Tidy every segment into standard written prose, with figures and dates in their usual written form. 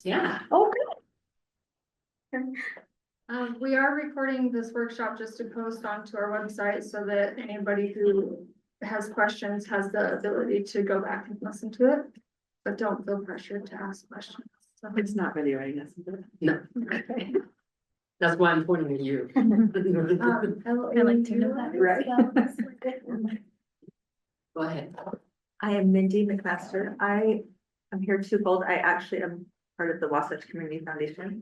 Yeah. Oh, We are recording this workshop just to post onto our website so that anybody who has questions has the ability to go back and listen to it. But don't feel pressured to ask questions. So it's not videoing us. No, okay. that's why I'm pointing at you. I like to know that. Right. Go ahead. I am Mindy McMaster. I am here twofold. I actually am part of the Wasatch Community Foundation.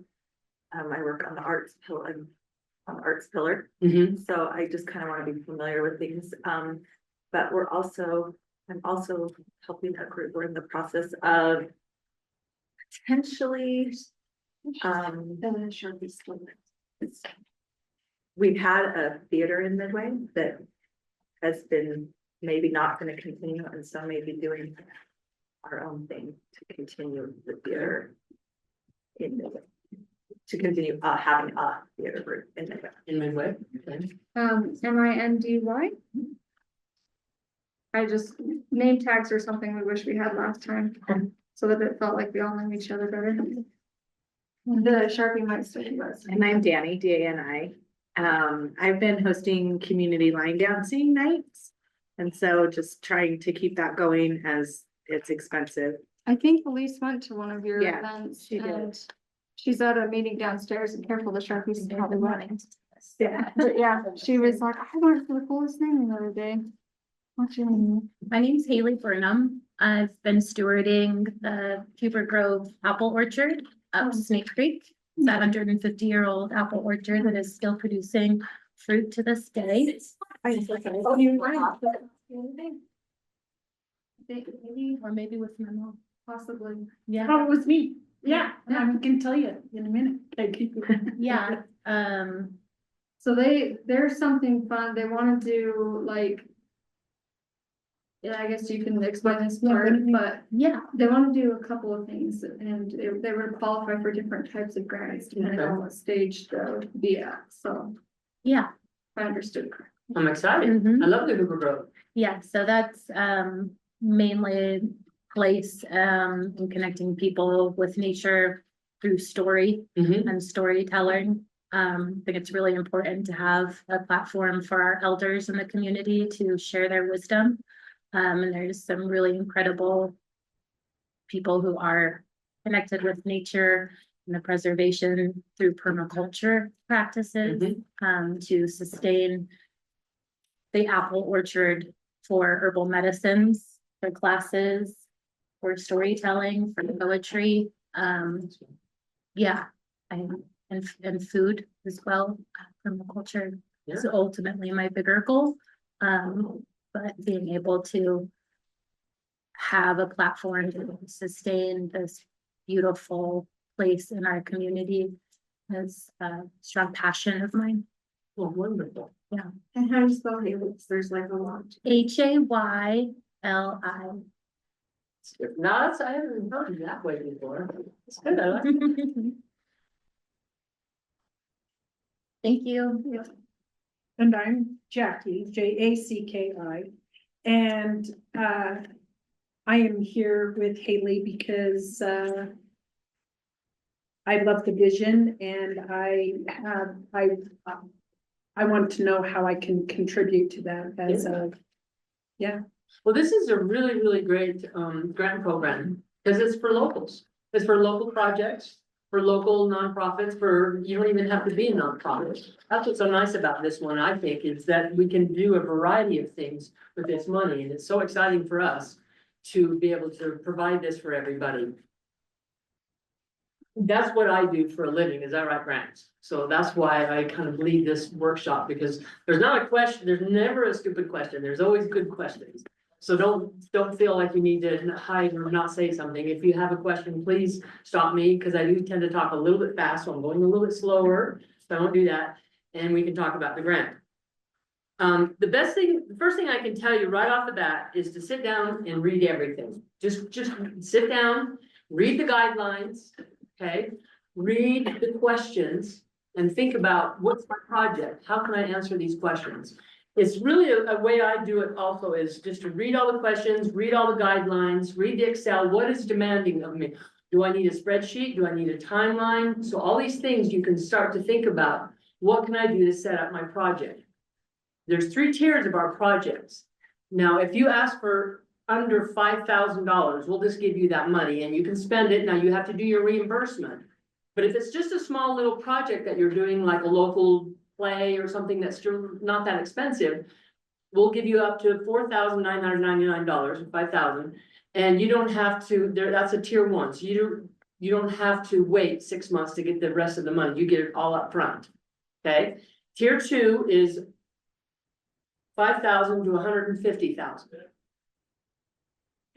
I work on the arts pillar, Mhm. So I just kind of want to be familiar with things. But I'm also helping a group. We're in the process of potentially, we've had a theater in Midway that has been maybe not going to continue, and so maybe doing our own thing to continue the theater in Midway. To continue having a theater group in Midway. In Midway. Okay. MINDY. I just, name tags are something we wish we had last time, so that it felt like we all knew each other better. The Sharpie might still be us. And I'm Danny, DANI. I've been hosting community line dancing nights. And so just trying to keep that going as it's expensive. I think Elise went to one of your Yeah, events she did. and she's at a meeting downstairs, and careful, the Sharpies is probably running. Yeah. But yeah, she was like, I went to the coolest thing the other day. What's your name? My name's Haley Burnham. I've been stewarding the Huber Grove Apple Orchard up Snake Creek. It's that 150-year-old apple orchard that is still producing fruit to this day. Oh, you were. Maybe, or maybe with my mom, Possibly. yeah, Probably was me. Yeah. I can tell you in a minute. yeah, So there's something fun, they wanna do like. Yeah, I guess you can explain this part, but yeah, they wanna do a couple of things and they would qualify for different types of grants depending on what stage they'll be at, so yeah. if I understood correctly. I'm excited. Mhm. I love the Hoover Grove. Yeah, so that's mainly place in connecting people with nature through story Mhm. and storytelling. I think it's really important to have a platform for our elders in the community to share their wisdom. And there's some really incredible people who are connected with nature and the preservation through permaculture practices to sustain the apple orchard for herbal medicines, for classes, for storytelling, for poetry. Yeah, and food as well, permaculture is Yeah. ultimately my bigger goal. But being able to have a platform to sustain this beautiful place in our community is a strong passion of mine. Oh, wonderful. And how do you spell Haley? There's like a lot. Hayli. No, I haven't heard it that way before. It's good. I like it. Thank you. And I'm Jackie, Jacki, and I am here with Haley because I love the vision and I want to know how I can contribute to that as Well, this is a really, really great grant program because it's for locals. It's for local projects, for local nonprofits, you don't even have to be a nonprofit. That's what's so nice about this one, I think, is that we can do a variety of things with this money, and it's so exciting for us to be able to provide this for everybody. That's what I do for a living, is I write grants. So that's why I kind of lead this workshop, because there's not a question, there's never a stupid question. There's always good questions. So don't feel like you need to hide or not say something. If you have a question, please stop me, because I do tend to talk a little bit fast, so I'm going a little bit slower. So I don't do that, and we can talk about the grant. The first thing I can tell you right off the bat is to sit down and read everything. Just sit down, read the guidelines, okay? Read the questions and think about, what's my project? How can I answer these questions? It's really a way I do it also is just to read all the questions, read all the guidelines, read the Excel. What is demanding of me? Do I need a spreadsheet? Do I need a timeline? So all these things you can start to think about, what can I do to set up my project? There's 3 tiers of our projects. Now, if you ask for under $5,000, we'll just give you that money and you can spend it. Now you have to do your reimbursement. But if it's just a small little project that you're doing, like a local play or something that's still not that expensive, we'll give you up to $4,999 or $5,000. And you don't have to, that's a tier 1. So you don't have to wait 6 months to get the rest of the money. You get it all up front. Okay, tier 2 is 5,000 to 150,000.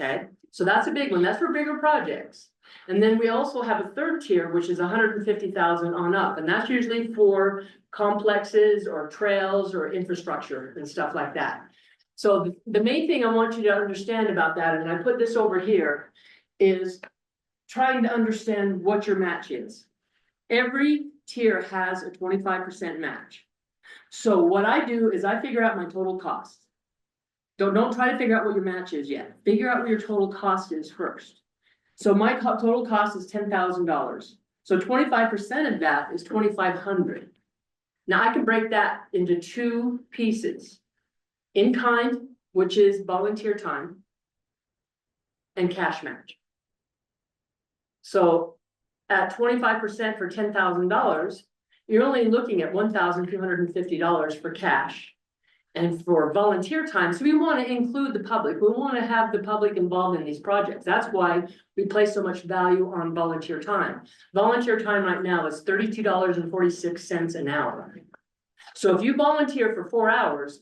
Okay, so that's a big one. That's for bigger projects. And then we also have a 3rd tier, which is 150,000 on up, and that's usually for complexes or trails or infrastructure and stuff like that. So the main thing I want you to understand about that, and I put this over here, is trying to understand what your match is. Every tier has a 25% match. So what I do is I figure out my total cost. Don't try to figure out what your match is yet. Figure out what your total cost is first. So my total cost is $10,000. So 25% of that is $2,500. Now I can break that into 2 pieces. In kind, which is volunteer time, and cash match. So at 25% for $10,000, you're only looking at $1,250 for cash. And for volunteer time, so we want to include the public. We want to have the public involved in these projects. That's why we place so much value on volunteer time. Volunteer time right now is $32.46 an hour. So if you volunteer for 4 hours,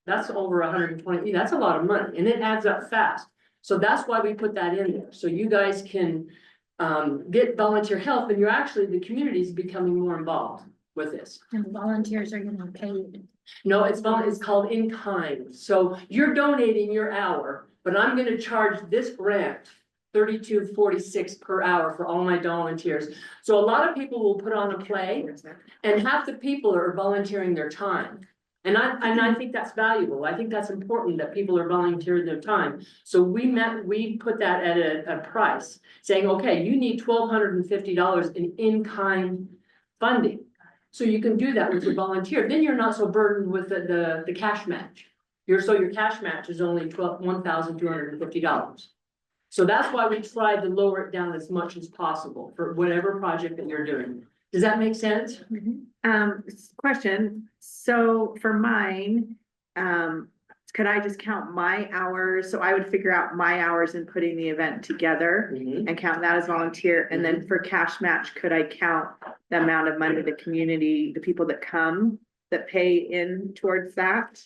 that's over 120, that's a lot of money, and it adds up fast. So that's why we put that in there. So you guys can get volunteer help, and you're actually, the community is becoming more involved with this. And volunteers are getting paid. No, it's called in kind. So you're donating your hour, but I'm gonna charge this grant $32.46 per hour for all my volunteers. So a lot of people will put on a play, and half the people are volunteering their time. And I think that's valuable. I think that's important that people are volunteering their time. So we put that at a price, saying, okay, you need $1,250 in kind funding. So you can do that with your volunteer. Then you're not so burdened with the cash match. Your cash match is only $1,250. So that's why we tried to lower it down as much as possible for whatever project that you're doing. Does that make sense? Question, so for mine, could I just count my hours? So I would figure out my hours in putting the event together and count that as volunteer. And then for cash match, could I count the amount of money the community, the people that come, that pay in towards that?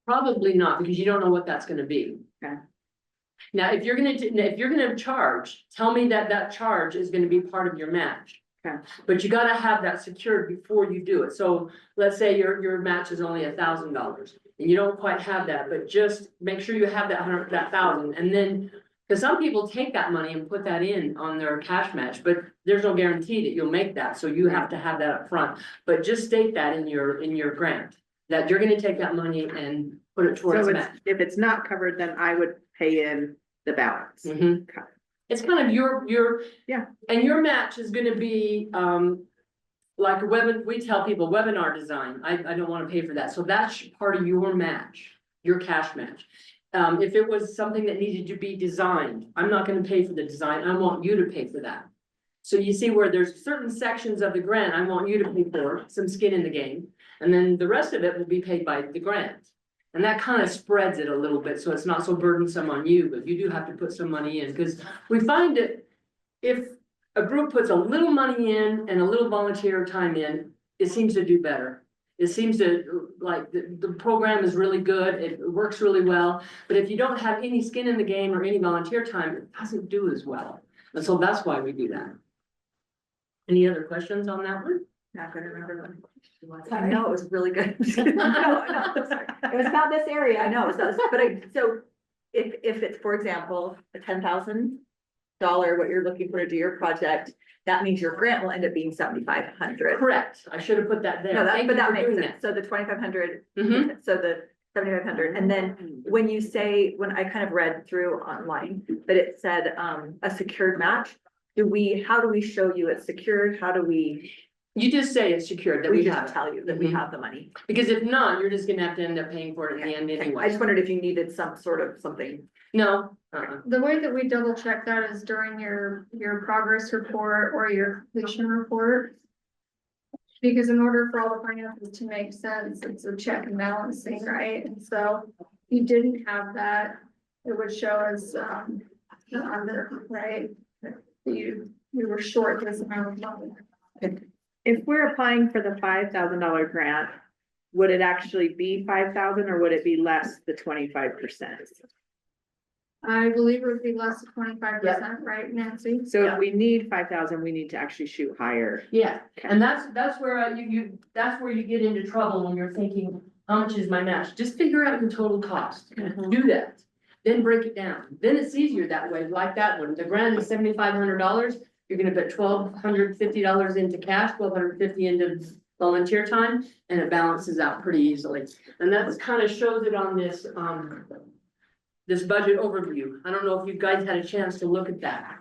Probably not, because you don't know what that's gonna be. Okay. Now, if you're gonna charge, tell me that charge is gonna be part of your match. Okay. But you gotta have that secured before you do it. So let's say your match is only $1,000 and you don't quite have that, but just make sure you have that 1,000. And then, because some people take that money and put that in on their cash match, but there's no guarantee that you'll make that. So you have to have that up front. But just state that in your grant, that you're gonna take that money and put it towards So match. if it's not covered, then I would pay in the balance. Mhm. Okay. It's kind of your, Yeah. and your match is gonna be, like a we tell people webinar design, I don't wanna pay for that, so that's part of your match, your cash match. If it was something that needed to be designed, I'm not gonna pay for the design, I want you to pay for that. So you see where there's certain sections of the grant, I want you to pay for, some skin in the game, and then the rest of it will be paid by the grant. And that kind of spreads it a little bit, so it's not so burdensome on you, but you do have to put some money in, because we find that if a group puts a little money in and a little volunteer time in, it seems to do better. It seems to, like, the program is really good, it works really well, but if you don't have any skin in the game or any volunteer time, it doesn't do as well. And so that's why we do that. Any other questions on that one? Not gonna remember what the question was. I know, it was really good. No, sorry. It was about this area, I know, so if it's, for example, a $10,000, what you're looking for to do your project, that means your grant will end up being 7,500. Correct, I should have put that there. No, Thank but you that for makes doing sense, so the 2,500, Mhm. so the 7,500, and then when you say, when I kind of read through online, but it said, a secured match, how do we show you it's secured? How do we, You just say it's secured, that we we just have it. tell you that we Mhm. have the money? Because if not, you're just gonna have to end up paying for it at the end Okay. I anyway. just wondered if you needed some sort of something. No, The way that we double check that is during your progress report or your completion report. Because in order for all the finances to make sense, it's a check and balancing, right? And so if you didn't have that, it would show as, under, right? You were short this amount of money. If we're applying for the $5,000 grant, would it actually be 5,000 or would it be less the 25%? I believe it would be less than 25%, right, Nancy? So if we need 5,000, we need to actually shoot higher. yeah, and that's where that's where you get into trouble when you're thinking, how much is my match? Just figure out your total cost, do that. Then break it down, then it's easier that way, like that one, the grant is $7,500, you're gonna put $1,250 into cash, $1,250 into volunteer time, and it balances out pretty easily. And that's kind of shows it on this budget overview. I don't know if you guys had a chance to look at that.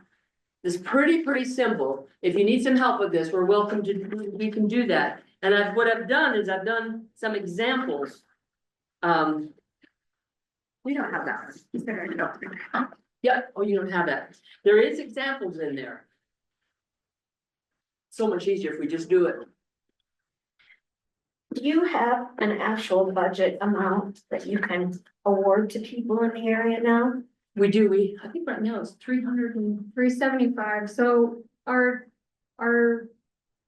It's pretty simple. If you need some help with this, we're welcome to, we can do that. And what I've done is I've done some examples. We don't have that. one. Yeah, oh, you don't have that. There is examples in there. So much easier if we just do it. Do you have an actual budget amount that you can award to people in the area now? We do, I think right now it's 300 and, 375, so our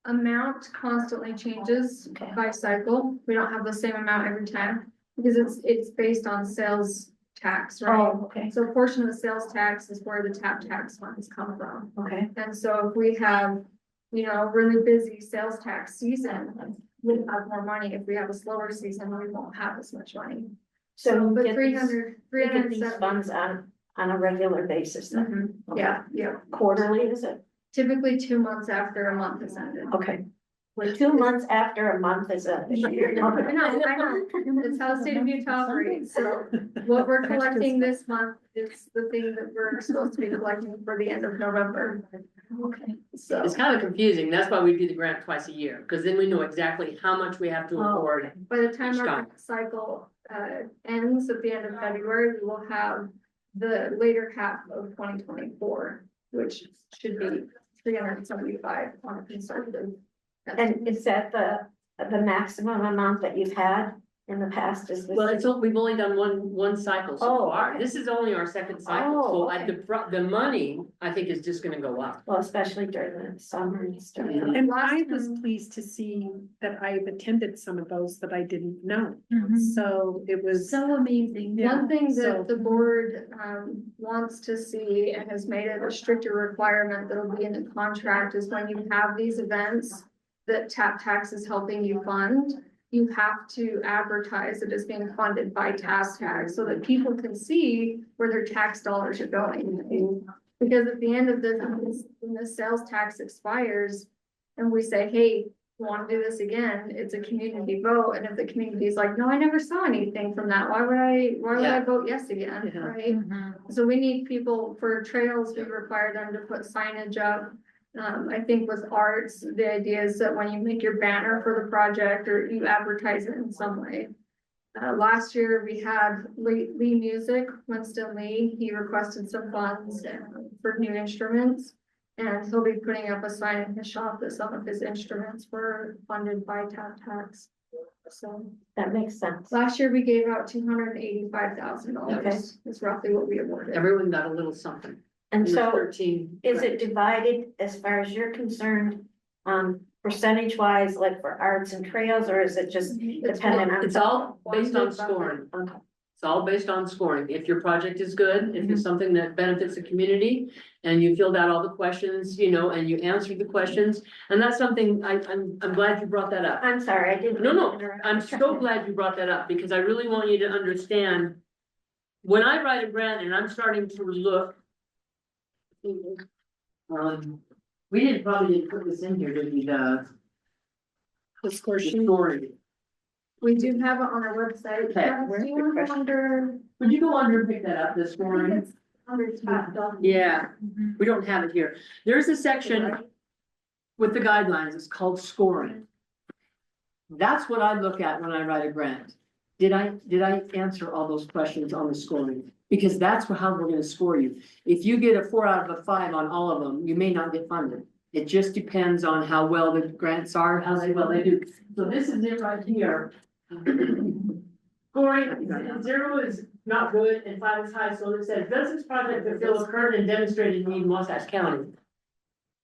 amount constantly changes Okay. by cycle. We don't have the same amount every time, because it's based on sales tax, right? Oh, okay, So a portion of the sales tax is where the tap tax funds come from. okay. And so if we have, a really busy sales tax season, we have more money. If we have a slower season, we won't have as much money. So But you get these, 300, you get these 370. funds on a regular basis then? Mhm. Yeah, Quarterly, is it? typically 2 months after a month is ended. Okay. Well, 2 months after a month is a year. I know, it's how the state of Utah operates, so what we're collecting this month is the thing that we're supposed to be collecting for the end of November. Okay. So, it's kind of confusing. That's why we do the grant twice a year, because then we know exactly how much we have to Oh, afford. by the time Each our time. cycle ends at the end of February, we will have the later half of 2024, which should be 375 on a conservative. And is that the maximum amount that you've had in the past? Is this? Well, we've only done one cycle so Oh, far. okay. This is only our second cycle, Oh, so okay. the money, I think, is just gonna go up. Well, especially during the summer and stuff. Mhm. And Last I was time- pleased to see that I've attended some of those that I didn't know. Mhm. So it was, So amazing. Yeah, One thing so- that the board wants to see and has made it a stricter requirement that'll be in the contract is when you have these events that tap tax is helping you fund, you have to advertise it as being funded by task tax so that people can see where their tax dollars are going. Because at the end of when the sales tax expires and we say, hey, we want to do this again, it's a community vote. And if the community is like, no, I never saw anything from that, why would I Yeah. vote yes again, Yeah. right? Mhm. So we need people for trails, we require them to put signage up. I think with arts, the idea is that when you make your banner for the project or you advertise it in some way. Last year we had Lee Music, Winston Lee, he requested some funds for new instruments. And he'll be putting up a sign in his shop that some of his instruments were funded by tap tax. So That makes sense. last year we gave out $285,000 Okay. is roughly what we awarded. Everyone got a little something. And in the so 13. is it divided as far as you're concerned, percentage wise, like for arts and trails, or is it just dependent on? It's all based on scoring. Okay. It's all based on scoring. If your project is good, if it's something that benefits the community and you filled out all the questions, and you answered the questions. And that's something I'm glad you brought that up. I'm sorry, I didn't. No, interrupt. I'm so glad you brought that up because I really want you to understand. When I write a grant and I'm starting to look. We probably didn't put this in here, did we, the score sheet. scoring? We do have it on our website. Okay. Do you want to go under? Would you go under and pick that up this morning? Yeah, we don't have it here. There's a section with the guidelines, it's called scoring. That's what I look at when I write a grant. Did I answer all those questions on the scoring? Because that's how we're gonna score you. If you get a 4 out of a 5 on all of them, you may not get funded. It just depends on how well the grants are, how well they do. So this is it right here. Scoring, 0 is not good and 5 is high, so it says, does this project fulfill a current and demonstrated need in Wasatch County?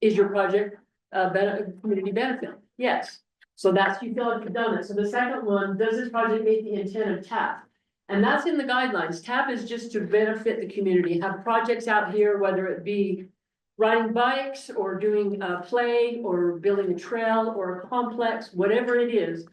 Is your project community benefit? Yes. So that's, you feel like you've done it. So the second one, does this project meet the intent of TAP? And that's in the guidelines. TAP is just to benefit the community, have projects out here, whether it be riding bikes or doing play or building a trail or a complex, whatever it is.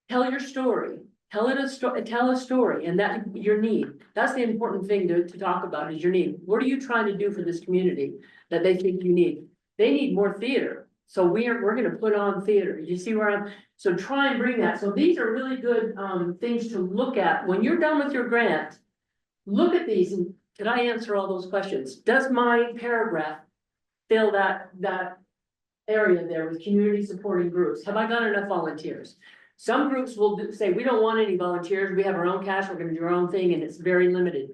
Tell your story. Tell a story, and that your need. That's the important thing to talk about is your need. What are you trying to do for this community that they think you need? They need more theater. So we're gonna put on theater. You see where I'm, so try and bring that. So these are really good things to look at. When you're done with your grant, look at these and did I answer all those questions? Does my paragraph fill that area there with community supporting groups? Have I got enough volunteers? Some groups will say, we don't want any volunteers. We have our own cash. We're gonna do our own thing and it's very limited.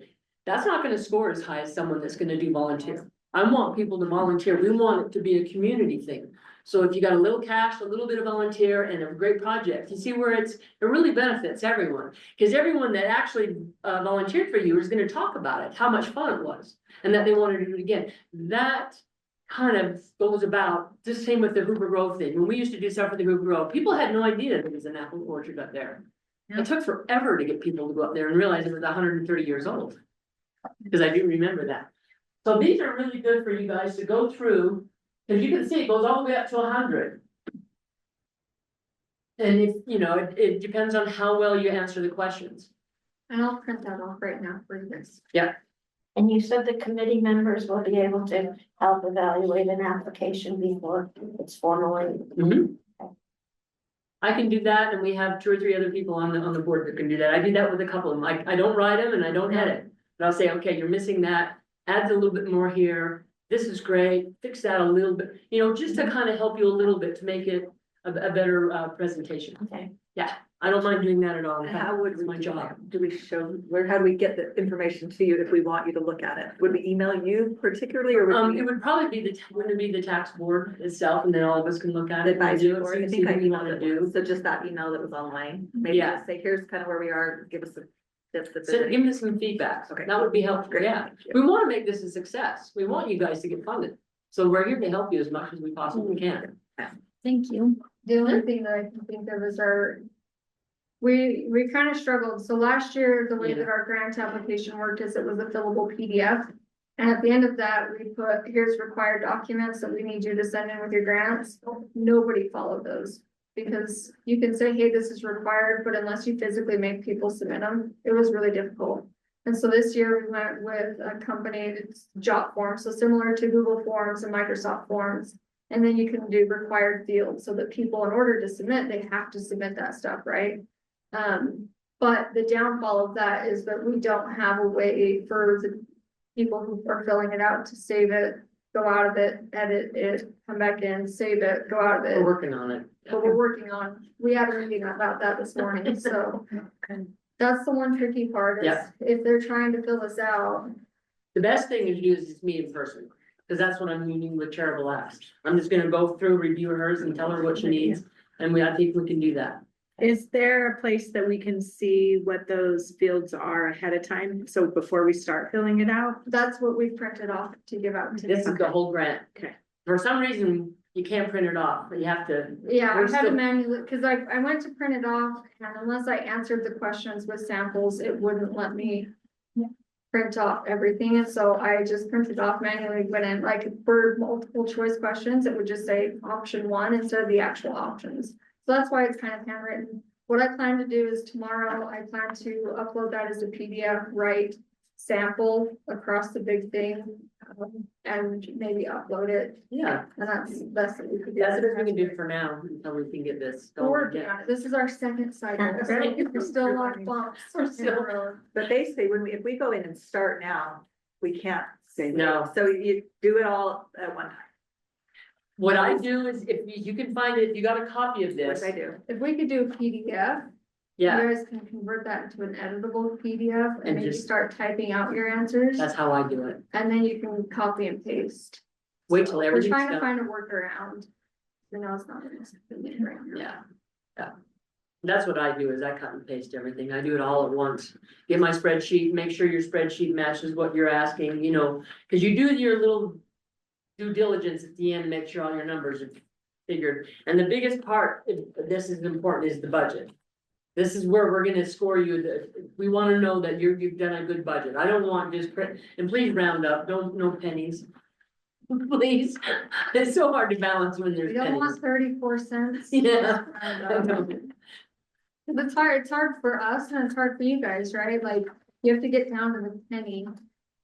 That's not gonna score as high as someone that's gonna do volunteer. I want people to volunteer. We want it to be a community thing. So if you got a little cash, a little bit of volunteer and a great project, you see where it really benefits everyone. Because everyone that actually volunteered for you is gonna talk about it, how much fun it was, and that they want to do it again. That kind of goes about, the same with the Hoover Grove thing. When we used to do stuff for the Hoover Grove, people had no idea there was an apple orchard up there. It took forever to get people to go up there and realize it was 130 years old. Because I do remember that. So these are really good for you guys to go through, because you can see it goes all the way up to 100. And if, you know, it depends on how well you answer the questions. And I'll print that off right now for you guys. And you said the committee members will be able to help evaluate an application before it's formally. I can do that, and we have 2 or 3 other people on the board that can do that. I do that with a couple of them. I don't write them and I don't edit. But I'll say, okay, you're missing that, add a little bit more here. This is great, fix that a little bit, you know, just to kind of help you a little bit to make it a better presentation. Okay. Yeah, I don't mind doing that at all. In fact, How would it's we my do job. that? Do we show, how do we get the information to you if we want you to look at it? Would we email you particularly or would It we? would probably be wouldn't it be the tax board itself, and then all of us can look at The it. and advisory do it, board? see I think I what we emailed wanna it, do. so just that email that was online, maybe Yeah. just say, here's kind of where we are, give us some tips. if So there's any- give me some feedback. Okay. That would be helpful. Great, Yeah. thank you. We want to make this a success. We want you guys to get funded. So we're here to help you as much as we possibly can. Thank you. The only thing that I can think of is we kind of struggled. So last year, the way Yeah. that our grant application worked is it was a fillable PDF. And at the end of that, we put, here's required documents that we need you to send in with your grants. Nobody followed those. Because you can say, hey, this is required, but unless you physically make people submit them, it was really difficult. And so this year we went with a company that's JotForms, so similar to Google Forms and Microsoft Forms. And then you can do required fields so that people, in order to submit, they have to submit that stuff, right? But the downfall of that is that we don't have a way for the people who are filling it out to save it, go out of it, edit it, come back in, save it, go out of We're it. working on it. But we're working on, we had a meeting about that this morning, so. That's the one tricky part is Yeah. if they're trying to fill this out. The best thing to do is just meet in person, because that's what I'm meeting with Terrible Acts. I'm just gonna go through, review hers and tell her what she needs, and I think we can do that. Is there a place that we can see what those fields are ahead of time? So before we start filling it out? That's what we printed off to give out today. This is the whole grant. Okay. For some reason, you can't print it off, but you have to, Yeah, We're I had to still- manually, cause I went to print it off and unless I answered the questions with samples, it wouldn't let me. Print off everything, and so I just printed off manually, went in, like, for multiple choice questions, it would just say option 1 instead of the actual options. So that's why it's kind of handwritten. What I plan to do is tomorrow, I plan to upload that as a PDF, write sample across the big thing. And maybe upload it, yeah, and that's the best that we could do. that's what we can do for now, until we can get this We're going working again. on it. This is our second cycle. Right. There's still a lot of bumps. We're still- in the road. But basically, if we go in and start now, we can't. say No. So you do it all at one time, What I do is if you can find it, you got a copy of which this. I do. If we could do a PDF, you Yeah, guys can convert that into an editable PDF And and maybe just- start typing out your answers. that's how I do it. And then you can copy and paste. Wait till We're everything's trying to done. find a workaround. You know, it's not an instant right now. Yeah, yeah. That's what I do is I cut and paste everything. I do it all at once. Get my spreadsheet, make sure your spreadsheet matches what you're asking, you know, cause you do your little due diligence at the end, to make sure all your numbers are figured. And the biggest part, this is important, is the budget. This is where we're gonna score you, we wanna know that you've done a good budget. I don't want just, and please round up, no pennies. Please, it's so hard to balance when We there's don't pennies. want 34 cents. Yeah. It's hard for us and it's hard for you guys, right? Like, you have to get down to the penny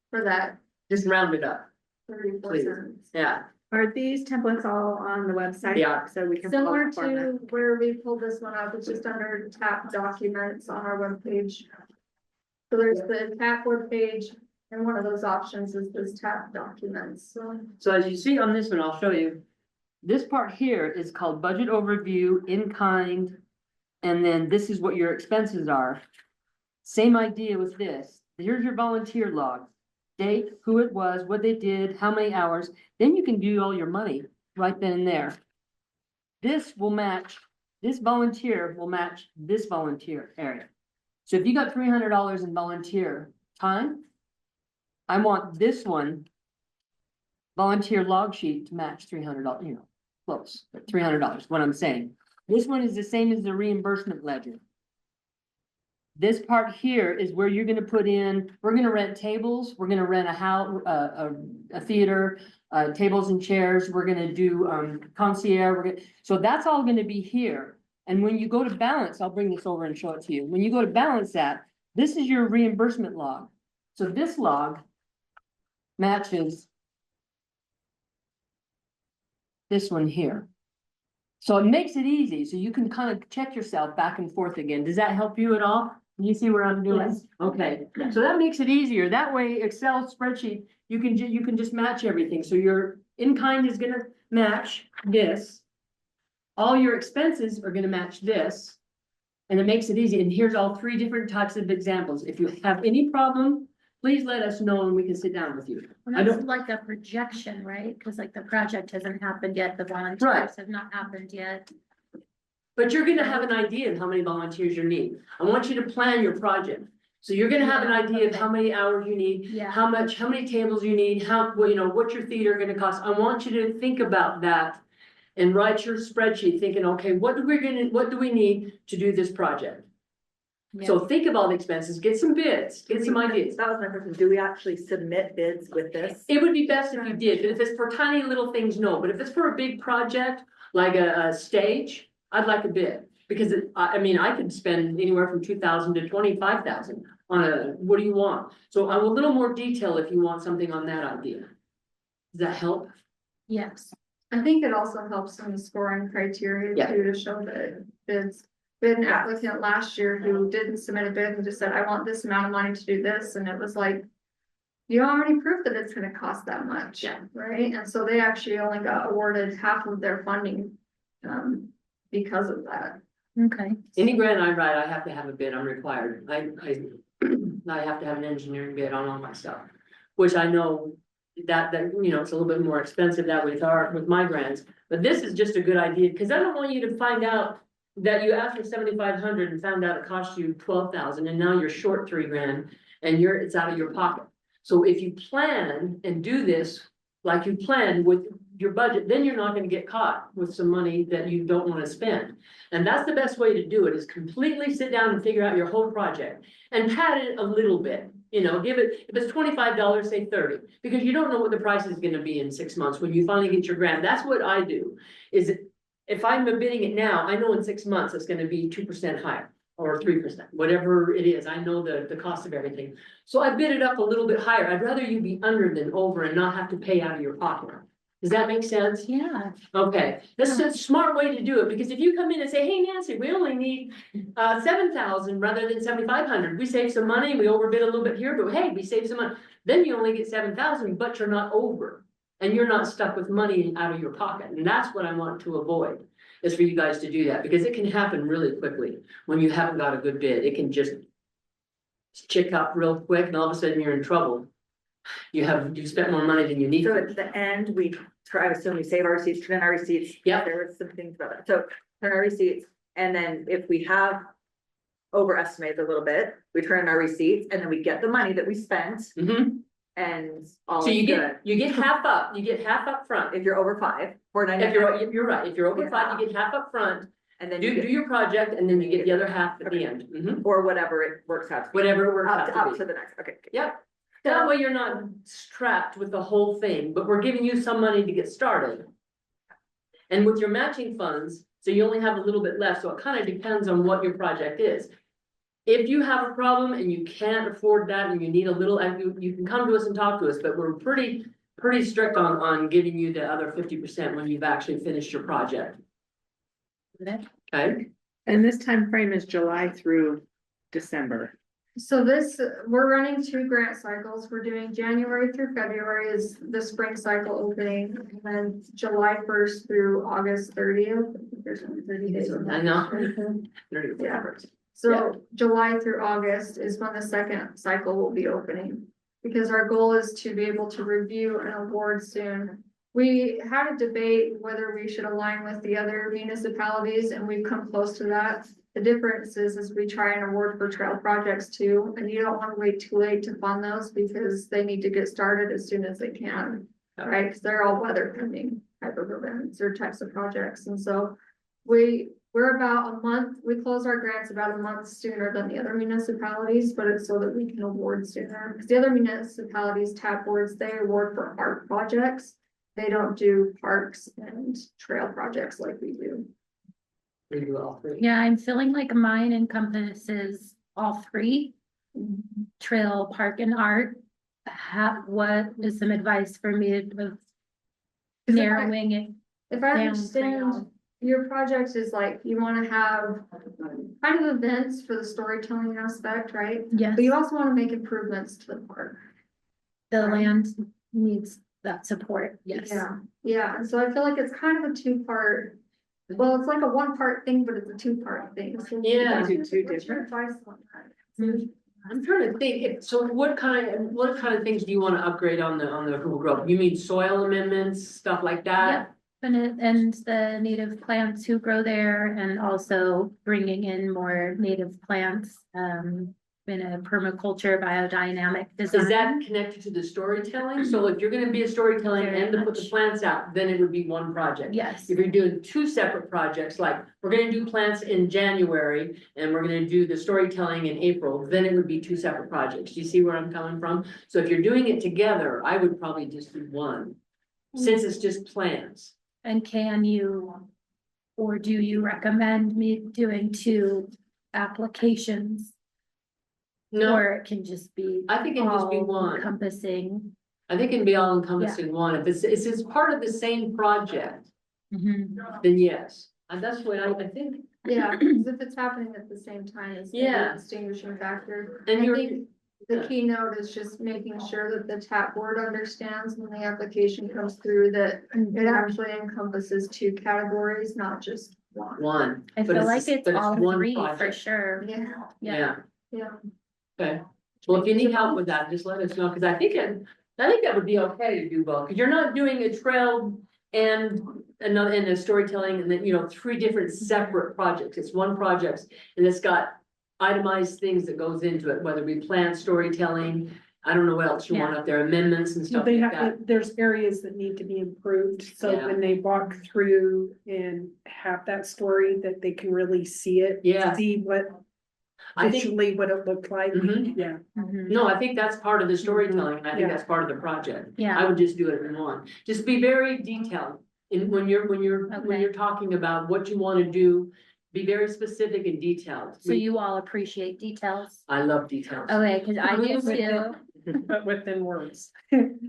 for that Just round it up, 34 Please. cents. yeah, Are these templates all on the website? Yeah. So we can. pull Similar the format? to where we pulled this one up, it's just under tap documents on our webpage. So there's the tap webpage, and one of those options is this tap documents, so. so as you see on this one, I'll show you. This part here is called budget overview, in kind, and then this is what your expenses are. Same idea with this, here's your volunteer log. Date, who it was, what they did, how many hours, then you can do all your money right then and there. This will match, this volunteer will match this volunteer area. So if you got $300 in volunteer time, I want this one volunteer log sheet to match $300, you know, close, but $300, what I'm saying. This one is the same as the reimbursement ledger. This part here is where you're gonna put in, we're gonna rent tables, we're gonna rent a house, a theater, tables and chairs, we're gonna do, concierge, so that's all gonna be here. And when you go to balance, I'll bring this over and show it to you. When you go to balance that, this is your reimbursement log. So this log matches this one here. So it makes it easy, so you can kind of check yourself back and forth again. Does that help you at all? You see where I'm doing? Yes. Okay, so that makes it easier. That way Excel spreadsheet, you can just match everything. So your in-kind is gonna match this. All your expenses are gonna match this. And it makes it easy. And here's all three different types of examples. If you have any problem, please let us know and we can sit down with you. Well, I that's don't- like a projection, right? Cause like the project hasn't happened yet, the Right. volunteers have not happened yet. But you're gonna have an idea of how many volunteers you need. I want you to plan your project. So you're gonna have an Yeah, idea of okay. how many hours you need, Yeah. how many tables you need, well, you know, what's your theater gonna cost? I want you to think about that. And write your spreadsheet thinking, okay, what do we need to do this project? So think of all the expenses, get some bids, get some ideas. That was my question. Do we actually submit bids with this? It would be best if you did, but if it's for tiny little things, no, but if it's for a big project, like a stage, I'd like a bid. Because I mean, I could spend anywhere from 2,000 to 25,000 on what do you want? So I'm a little more detail if you want something on that idea. Does that help? Yes. I think it also helps in the scoring criteria Yeah. too, to show that bids. We had an Yeah. applicant last year who didn't submit a bid and just said, I want this amount of money to do this, and it was like. You already proved that it's gonna cost that much, Yeah. right? And so they actually only got awarded half of their funding. Because of that. Okay. Any grant I write, I have to have a bid, I'm required, I have to have an engineering bid on all my stuff. Which I know that, you know, it's a little bit more expensive that way with my grants, but this is just a good idea, cause I don't want you to find out. That you asked for 7,500 and found out it cost you 12,000 and now you're short $3,000 and it's out of your pocket. So if you plan and do this like you planned with your budget, then you're not gonna get caught with some money that you don't wanna spend. And that's the best way to do it, is completely sit down and figure out your whole project and pad it a little bit. You know, give it, if it's $25, say 30, because you don't know what the price is gonna be in 6 months when you finally get your grant. That's what I do, is if I'm bidding it now, I know in 6 months it's gonna be 2% higher. Or 3%, whatever it is, I know the cost of everything. So I bid it up a little bit higher. I'd rather you be under than over and not have to pay out of your pocket. Does that make sense? Yeah. Okay, that's a smart way to do it, because if you come in and say, hey, Nancy, we only need 7,000 rather than 7,500, we save some money, we overbid a little bit here, but hey, we save some money. then you only get 7,000, but you're not over. And you're not stuck with money out of your pocket, and that's what I want to avoid, is for you guys to do that, because it can happen really quickly when you haven't got a good bid, it can just chick up real quick, and all of a sudden you're in trouble. You spent more money than you need. So to. at the end, we try, I assume we save our receipts, turn in our receipts. Yep. There were some things about it. So turn our receipts, and then if we have overestimated a little bit, we turn in our receipts, and then we get the money that we spent, Mhm. and all So is you good. get half up, you get half up front. If you're over five, If you're right, if you're over Yeah. 5, you get half up front, and then do you get, your project, and then you get the other half at the end. Mhm. or whatever it works out. to be. Whatever it works out Up to be. to the next, okay. Yep, that way you're not strapped with the whole thing, but we're giving you some money to get started. And with your matching funds, so you only have a little bit left, so it kind of depends on what your project is. If you have a problem and you can't afford that and you need a little, you can come to us and talk to us, but we're pretty strict on giving you the other 50% when you've actually finished your project. Okay, And this time frame is July through December. So this, we're running 2 grant cycles. We're doing January through February is the spring cycle opening, and then July 1st through August 30th. There's only 30 days. on I that. know. Yeah. Yeah. So July through August is when the second cycle will be opening. Because our goal is to be able to review and award soon. We had a debate whether we should align with the other municipalities, and we've come close to that. The difference is we try and award for trail projects too, and you don't want to wait too late to fund those because they need to get started as soon as they can. Right, because they're all weather pending type of events or types of projects, and so we're about a month, we close our grants about a month sooner than the other municipalities, but it's so that we can award sooner. Because the other municipalities, TAP boards, they award for art projects. They don't do parks and trail projects like we do. We do all 3. Yeah, I'm feeling like mine encompasses all 3, trail, park and art. What is some advice for me of narrowing it? If I Down understand, trail. your project is like, you wanna have kind of events for the storytelling aspect, right? Yes, But you also wanna make improvements to the park. the right. land needs that support, yes. Yeah, and so I feel like it's kind of a 2-part, well, it's like a 1-part thing, but it's a 2-part thing. So Yeah. what's your- Two what's your different. advice on that? I'm trying to think, so what kind of things do you want to upgrade on the Google Grove? You mean soil amendments, stuff like that? And the native plants who grow there and also bringing in more native plants, in a permaculture biodynamic Is design. that connected to the storytelling? So if you're gonna be a storytelling Very and to put the much. plants out, then it would be one project. Yes, If you're doing 2 separate projects, like we're gonna do plants in January and we're gonna do the storytelling in April, then it would be 2 separate projects. Do you see where I'm coming from? So if you're doing it together, I would probably just do one, since it's just plants. and can you, or do you recommend me doing 2 applications? No, Or it can just be I think it'd just be all one. encompassing. I think it'd be all encompassing one. If it's part of the same project, then yes. And that's what I think. Yeah, 'cause if it's happening at the same time, it's maybe Yeah. a distinguishing factor. And I you're- think the keynote is just making sure that the TAP board understands when the application comes through that it actually encompasses 2 categories, not just one. One. I But feel like it's but all one 3 for project. sure. Yeah, Yeah, yeah. Okay, well, if you need help with that, just let us know, cause I think that would be okay to do both, cause you're not doing a trail and another, and a storytelling, and then, 3 different separate projects, it's one project, and it's got itemized things that goes into it, whether we plan storytelling, I don't know what else you want up there, amendments and stuff They like have, that. there's areas that need to be improved, so Yeah. when they walk through and have that story, that they can really see it. Yeah. See what, I think, visually what it looked like, Mhm. yeah. no, I think that's part of the storytelling, and I think Yeah. that's part of the project. I yeah, would just do it in one. Just be very detailed in when Okay. you're talking about what you wanna do, be very specific and detailed. so you all appreciate details? I love details. Okay, cause I do too, But within words.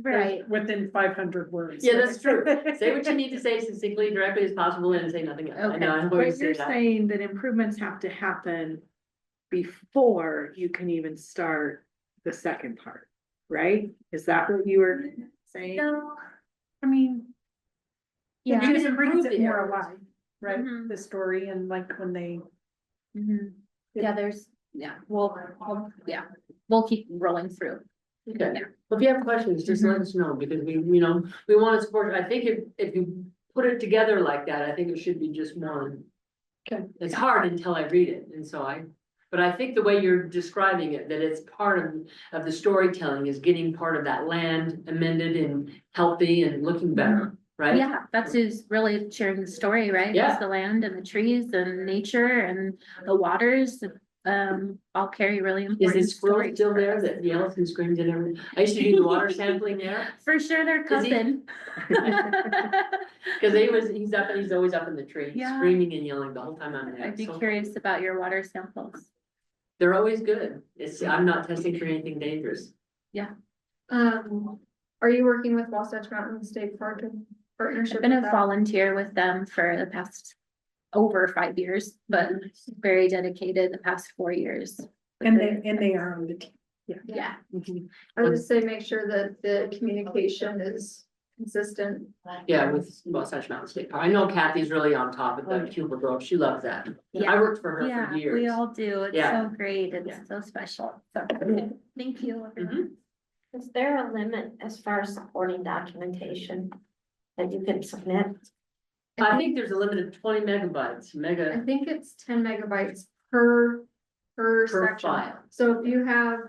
right, Within 500 words. Yeah, that's true. Say what you need to say succinctly, directly as possible, and say nothing else. I know, I always But say you're that. saying that improvements have to happen before you can even start the second part. right? Is that what you were saying? No, I mean, yeah. because it brings improve it the more areas. alive, right? Mhm. The story and like when they. Mhm. Yeah, we'll keep rolling through. Okay, Yeah. well, if you have questions, just let Mhm. us know, because we know, we want to support, I think if you put it together like that, I think it should be just one. Okay. It's hard until I read it, and so but I think the way you're describing it, that it's part of the storytelling is getting part of that land amended and healthy and looking better, right? Yeah, that's who's really sharing the story, right? Yeah. It's the land and the trees and nature and the waters, all carry really Is important the squirrel stories. still for there us. that yells and screams and everything? I used to do the water sampling there. For sure, they're Is he? cousin. Cause he's always up in the tree, Yeah. screaming and yelling the whole time I'm there. I'd be So curious about your water samples. they're always good. I'm not testing for anything dangerous. Are you working with Wasatch Mountain State Park in partnership I've been with a that? volunteer with them for the past over 5 years, but very dedicated the past 4 years. And they are on the team. Yeah, I would just say make sure that the communication is consistent. Yeah, with Wasatch Mountain State Park. I know Kathy's really on top of the Cuba Grove. She loves that. Yeah. I worked for her yeah, for we years. all do. It's Yeah. so great. It's Yeah. so special. So, thank you. Mhm. Is there a limit as far as supporting documentation that you can submit? I think there's a limit of 20 megabytes, I think it's 10 megabytes per per section. file. So if you have,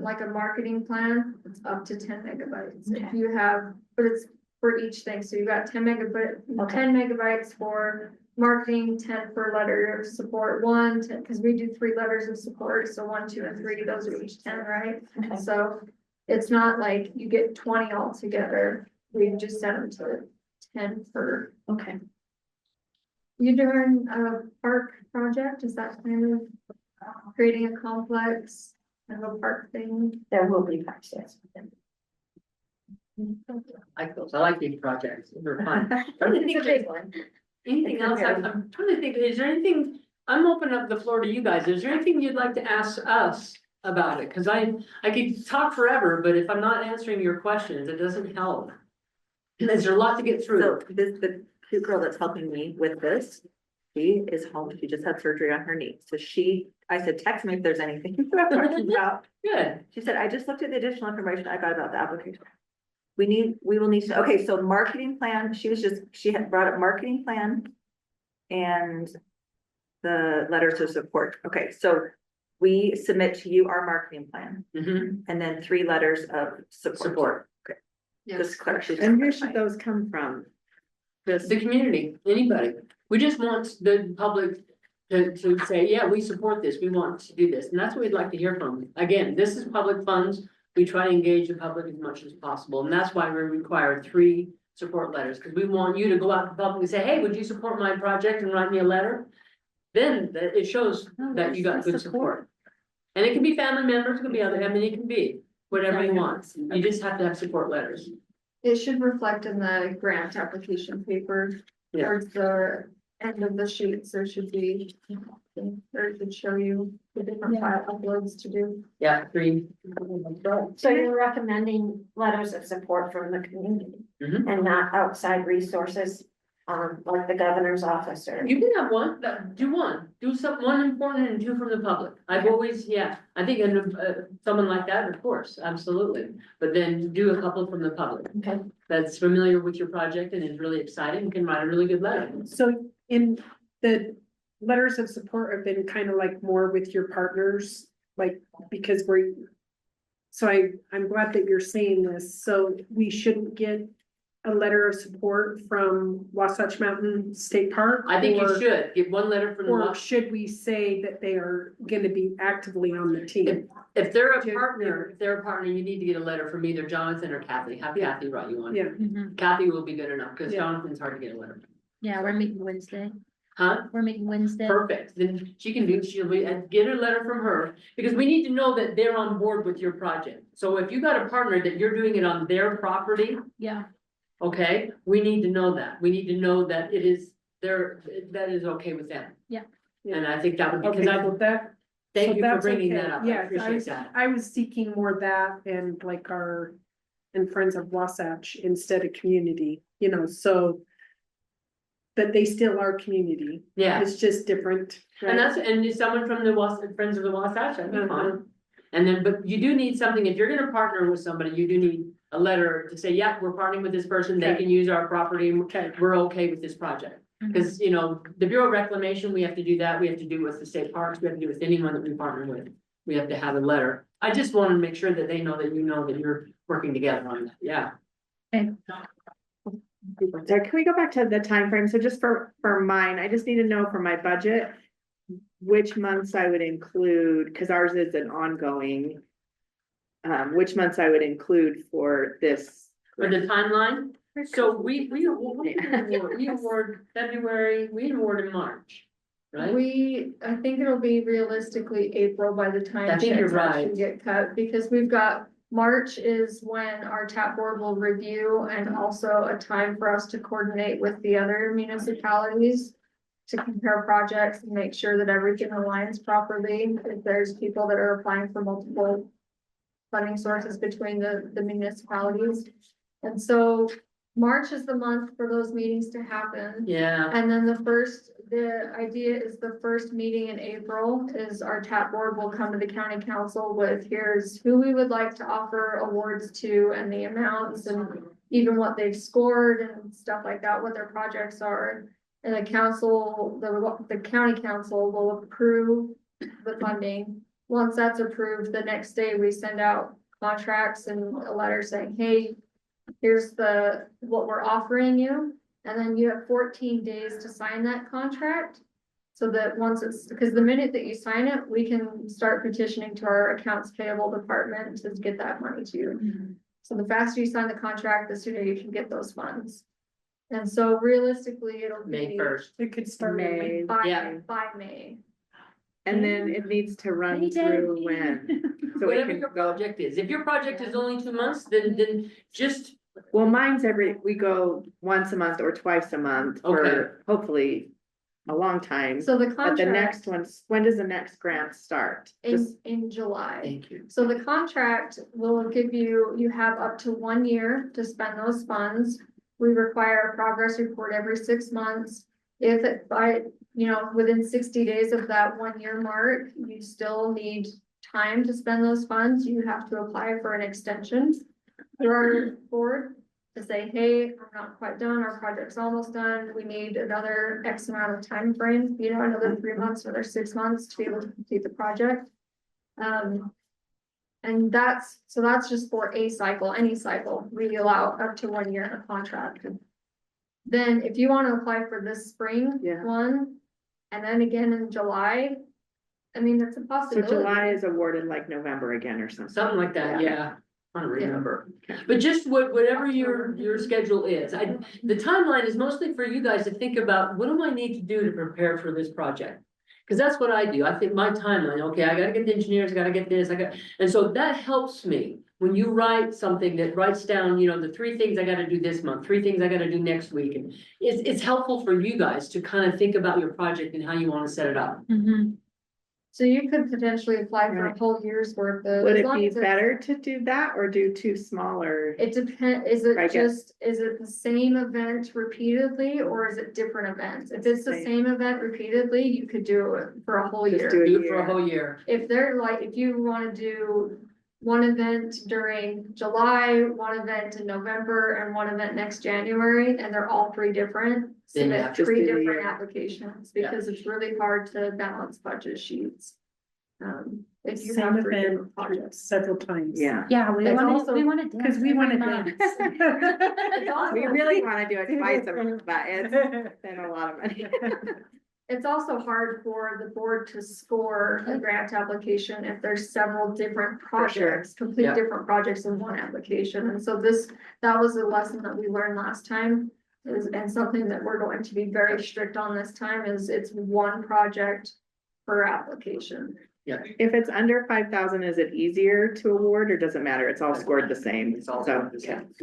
like a marketing plan, it's up to 10 megabytes. If Okay. you have, but it's for each thing, so you got 10 megabyte, Okay. 10 megabytes for marketing, 10 for letter of support, because we do 3 letters of support, so 1, 2, and 3, those are each 10, right? Okay. So it's not like you get 20 altogether, we just set them to 10 per. Okay. You doing a park project, is that kind of creating a complex, kind of a park thing? There will be access. I like those. I like these projects. They're fun. It's a big one. Anything It's a else? very- I'm trying to think, is there anything, I'm opening up the floor to you guys. Is there anything you'd like to ask us about it? Cause I could talk forever, but if I'm not answering your questions, it doesn't help. There's a lot to get through. So the cute girl that's helping me with this, she is home. She just had surgery on her knee. So I said, text me if there's anything about. Good. She said, I just looked at the additional information I got about the application. We will need to, okay, so marketing plan, she had brought up marketing plan. And the letters of support. Okay, so we submit to you our marketing plan Mhm. and then 3 letters of support. Okay, just clarify. And who should those come from? Just, The community, anybody. We just want the public to say, yeah, we support this. We want to do this. And that's what we'd like to hear from. Again, this is public funds. We try to engage the public as much as possible. And that's why we require 3 support letters, because we want you to go out to the public and say, hey, would you support my project and write me a letter? Then it shows Oh, that you got there's good the support. And it can be family members, it can be other, I mean, it can be whatever you want. You just have to have support letters. It should reflect in the grant application paper Yeah. towards the end of the sheets, there should be. Or it should show you the different Yeah. file uploads to do. Yeah, 3. So you're recommending letters of support from the community Mhm. and not outside resources, like the governor's office or. You can have one, do one, do one important and 2 from the public. I've always, yeah, I think someone like that, of course, absolutely. But then do a couple from the public Okay. that's familiar with your project and is really excited and can write a really good letter. So in the letters of support have been kind of like more with your partners, like, because so I'm glad that you're saying this, so we shouldn't get a letter of support from Wasatch Mountain State Park? I think you or- should get one letter from Or the, should we say that they are gonna be actively on the team? if they're a to- partner, you need to get a letter from either Jonathan or Kathy. Have Yeah. Kathy write you one. Yeah, Mhm. Kathy will be good enough, because Yeah. Jonathan's hard to get a letter. Yeah, we're meeting Wednesday. Huh? We're meeting Wednesday. Perfect, then she'll be, and get a letter from her, because we need to know that they're on board with your project. So if you got a partner that you're doing it on their property, Yeah, okay, we need to know that, we need to know that it is that is okay with them. Yeah. And I think that would, because okay, I, well, that, Thank So you for that's bringing okay. that up. I Yeah, appreciate that. I was seeking more that and like and Friends of Wasatch instead of community, you know, so. But they still are community. Yeah, It's just different. and right? and someone from the Friends of the Wasatch, that'd be Uh-huh. fine. And then, but you do need something, if you're gonna partner with somebody, you do need a letter to say, yeah, we're partnering with this person, they Okay. can use our property, Okay, we're okay with this project. Cause you know, the Bureau of Reclamation, we have to do that, we have to do with the state parks, we have to do with anyone that we partner with. We have to have a letter. I just wanna make sure that they know that you know that you're working together on that, yeah. So can we go back to the time frame? So just for mine, I just need to know for my budget. Which months I would include, because ours is an ongoing. Which months I would include for this. For the timeline, so we award February, we award in March, right? I think it'll be realistically April by the time. I think you're checks actually right. Get cut, because we've got, March is when our TAP board will review, and also a time for us to coordinate with the other municipalities. To compare projects and make sure that everything aligns properly, if there's people that are applying for multiple. Funding sources between the municipalities, and so March is the month for those meetings to happen. Yeah, And then the idea is the first meeting in April is our TAP board will come to the county council with, here's who we would like to offer awards to and the amounts and even what they've scored and stuff like that, what their projects are. And the council, the county council will approve the funding. Once that's approved, the next day we send out contracts and a letter saying, hey, here's what we're offering you. And then you have 14 days to sign that contract. So that once because the minute that you sign it, we can start petitioning to our accounts payable department to get that money to you. So the faster you sign the contract, the sooner you can get those funds. And so realistically, it'll May be first. it could start. May, Yeah. by May. and then it needs to run May through when. So we Whatever can your go, project is, if your project is only 2 months, then just, well, mine's we go once a month or twice a month for hopefully a long time. So the But the contract next one's, when does the next grant start? Just in July. thank you. So the contract will give you have up to 1 year to spend those funds. We require a progress report every 6 months. If it within 60 days of that 1 year mark, you still need time to spend those funds, you have to apply for an extension through our board to say, hey, I'm not quite done, our project's almost done, we need another X amount of time frame, another 3 months, another 6 months to be able to complete the project. And that's just for a cycle, any cycle, we allow up to 1 year in a contract. Then if you want to apply for this spring Yeah. one, and then again in July, I mean, that's a So possibility. July is awarded like November again or something. Something like that, yeah. I don't remember, Okay. but just whatever your schedule is, the timeline is mostly for you guys to think about, what do I need to do to prepare for this project? Cause that's what I do, I think my timeline, okay, I gotta get the engineers, I gotta get this, and so that helps me. When you write something that writes down, the 3 things I gotta do this month, 3 things I gotta do next week, and it's helpful for you guys to kind of think about your project and how you wanna set it up. So you could potentially apply for a Right. whole year's worth of. Would as it long be as it's- better to do that or do 2 smaller? It depends, is I it guess. is it the same event repeatedly, or is it different events? If it's the Same. same event repeatedly, you could do it for a whole Just year. do it. Do it for a whole year. If if you wanna do one event during July, one event in November, and one event next January, and they're all 3 different. Then you Submit have to 3 do the different year. applications, Yeah. because it's really hard to balance budget sheets. If you Same have 3 event different projects. several times. Yeah, Yeah, we It's wanna, also- we wanna dance. Cause we wanna every month. dance. It's also- we really wanna do it twice a month, but it's been a lot of money. It's also hard for the board to score a grant application if there's several different sure. projects, complete Yeah. different projects in one application. And so that was a lesson that we learned last time. And something that we're going to be very strict on this time is it's one project per application. If it's under 5,000, is it easier to award or does it matter? It's all scored the same. It's all So, the same.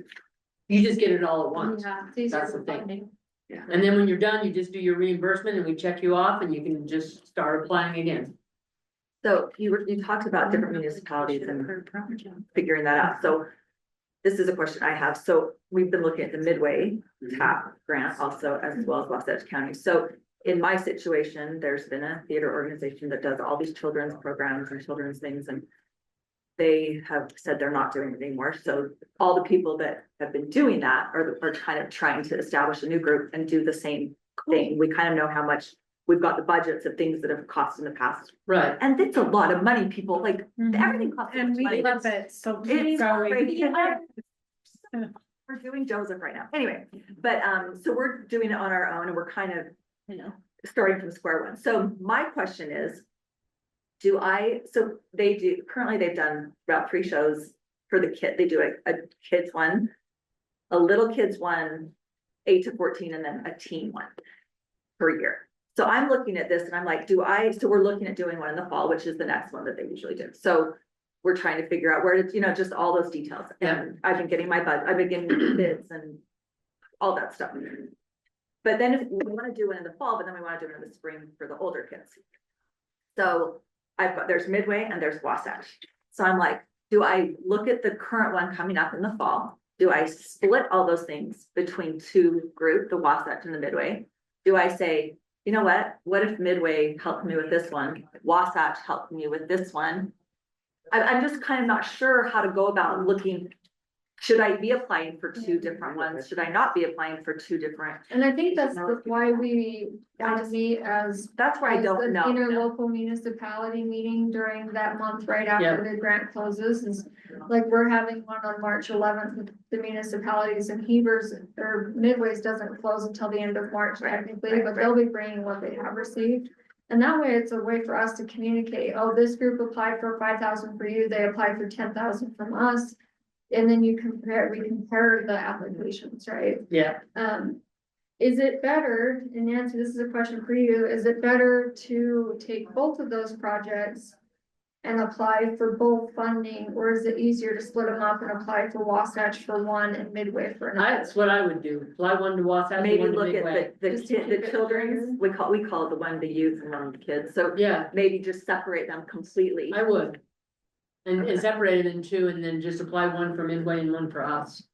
You just get it all at once. Yeah, it's easier That's the for thing. funding. And then when you're done, you just do your reimbursement and we check you off and you can just start applying again. So you talked about different municipalities and figuring that out. So this is a question I have. So we've been looking at the Midway TAP grant also as well as Wasatch County. So in my situation, there's been a theater organization that does all these children's programs and children's things, and they have said they're not doing it anymore. So all the people that have been doing that are kind of trying to establish a new group and do the same thing. We kind of know how much we've got the budgets of things that have cost in the past. Right, And it's a lot of money, people, like, Mhm. everything costs so And much we money. love it, so keep It's going. crazy. We're doing Joseph right now. Anyway, but, so we're doing it on our own and we're kind of, you know, starting from square one. So my question is, so currently they've done about 3 shows for the kid. They do a kids one, a little kids one, 8 to 14, and then a teen one per year. So I'm looking at this and I'm like, so we're looking at doing one in the fall, which is the next one that they usually do. So we're trying to figure out where to, just all those details. And I've been getting I've been getting bids and all that stuff. But then if we want to do it in the fall, but then we want to do it in the spring for the older kids. So there's Midway and there's Wasatch. So I'm like, do I look at the current one coming up in the fall? Do I split all those things between 2 groups, the Wasatch and the Midway? Do I say, you know what if Midway helped me with this one? Wasatch helped me with this one. I'm just kind of not sure how to go about looking. Should I be applying for 2 different ones? Should I not be applying for 2 different? And I think why we want to meet as. That's why I don't know. Interlocal municipality meeting during that month right after Yeah. the grant closes is, like, we're having one on March 11th with the municipalities, and Heber's or Midway's doesn't close until the end of March technically, but they'll be bringing what they have received. And that way, it's a way for us to communicate, oh, this group applied for 5,000 for you, they applied for 10,000 from us. And then we compare the applications, right? yeah, Is it better, and Nancy, this is a question for you, is it better to take both of those projects and apply for both funding, or is it easier to split them up and apply for Wasatch for one and Midway for another? that's what I would do. Fly one to Wasatch, Maybe one to look Midway. at the Just to keep it children's, we call it the one, the youth and one of the kids. So Yeah, maybe just separate them completely. I would. And separate it in 2 and then just apply one for Midway and one for us.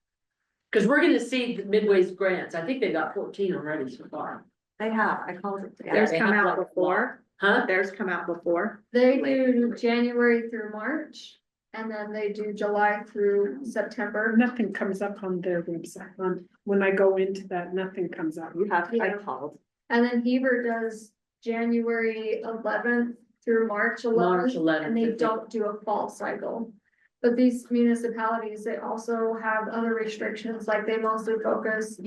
Cause we're gonna see the Midway's grants. I think they got 14 already so far. They have, I called it. Yeah, Theirs they come have out like before, Huh? theirs come out before. They do January through March, and then they do July through September. Nothing comes up on their website. When I go into that, nothing comes up. You have, I Yeah. called. And then Heber does January 11th through March 11th. March 11th. And they don't do a fall cycle. But these municipalities, they also have other restrictions, like they mostly focus,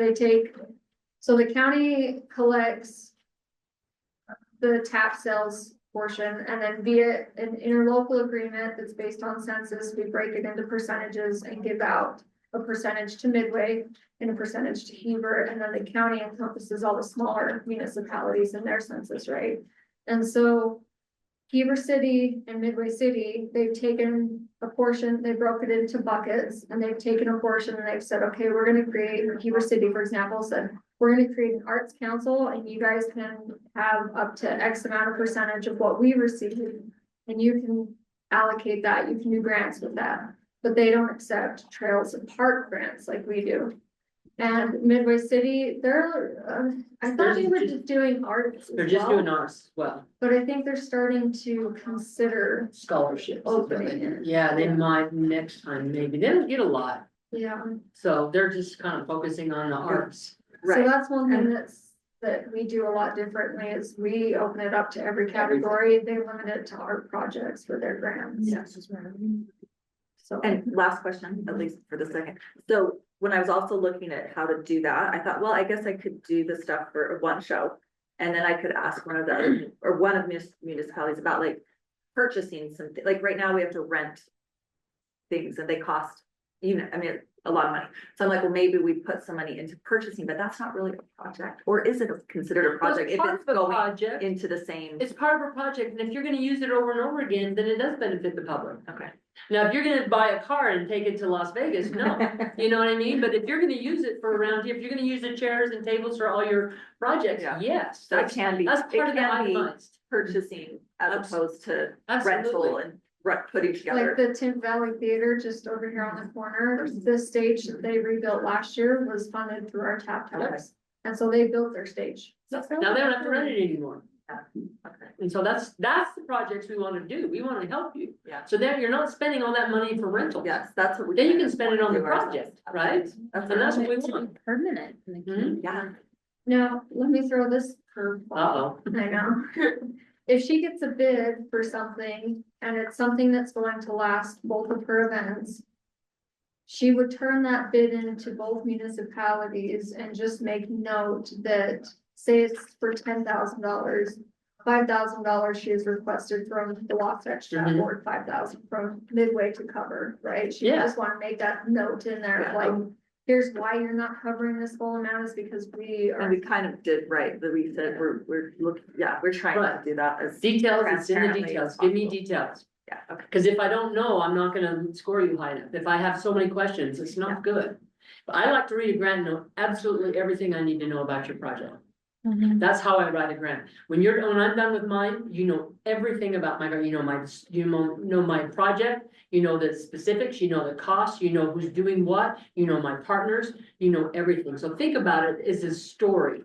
so the county collects the tap sales portion, and then via an interlocal agreement that's based on census, we break it into percentages and give out a percentage to Midway and a percentage to Heber, and then the county encompasses all the smaller municipalities in their census, right? And so Heber City and Midway City, they've taken a portion, they broke it into buckets, and they've taken a portion and they've said, okay, we're gonna create, Heber City, for example, said, we're gonna create an arts council and you guys can have up to X amount of percentage of what we receive. And you can allocate that, you can do grants with that, but they don't accept trails and park grants like we do. And Midway City, I thought they were just doing arts They're as just well, doing ours as well, but I think they're starting to consider, scholarships. Opening it. Yeah, they might next time, maybe. They don't get a lot, yeah. so they're just kind of focusing on the arts. So Right. that's one thing that we do a lot differently is we open it up to every category. They limit it to art projects for their grants. So. And last question, at least for the second. So when I was also looking at how to do that, I thought, well, I guess I could do the stuff for one show. And then I could ask one of the, or one of municipalities about like purchasing something, like right now we have to rent things and they cost, I mean, a lot of money. So I'm like, well, maybe we put some money into purchasing, but that's not really a project, or is it considered a project if Part it's of a going project, into the same? it's part of a project, and if you're gonna use it over and over again, then it does benefit the public. Okay. Now, if you're gonna buy a car and take it to Las Vegas, no, you know what I mean? But if you're gonna use it for around here, if you're gonna use the chairs and tables for all your projects, Yeah. yes, So it that's, can be, that's it part of the can be itemized. purchasing as Abs- opposed to Absolutely. rental and putting Like together. the Tint Valley Theater just over here on the corner, the stage that they rebuilt last year was funded through our tap tax. And so they built their stage. Now they don't have to rent it anymore. Okay. And so that's the projects we wanna do. We wanna help you. Yeah. So then you're not spending all that money for rental. Yes, that's what we. Then you kind can of spend it want on to the do ourselves. project, right? That's And that's what we To be want. permanent. in the Mhm. community. Yeah. Now, let me throw this curveball. Uh-oh. I know. If she gets a bid for something and it's something that's going to last both of her events. She would turn that bid into both municipalities and just make note that, say it's for $10,000. $5,000 she has requested from the Wasatch Chat Mhm. Board, 5,000 from Midway to cover, right? She Yeah. just wanna make that note in there, Yeah. like, here's why you're not covering this full amount is because we And are. we kind of did, right, that we said, we're looking, yeah, we're trying Right. to do that as. Details, it's in the transparently details. as Give me possible. details. Yeah, okay. Cause if I don't know, I'm not gonna score you high enough. If I have so many questions, it's not good. But I like to read a grant and know absolutely everything I need to know about your project. Mhm. That's how I write a grant. When I'm done with mine, you know everything about my, you know my project, you know the specifics, you know the cost, you know who's doing what, you know my partners, you know everything. So think about it as a story.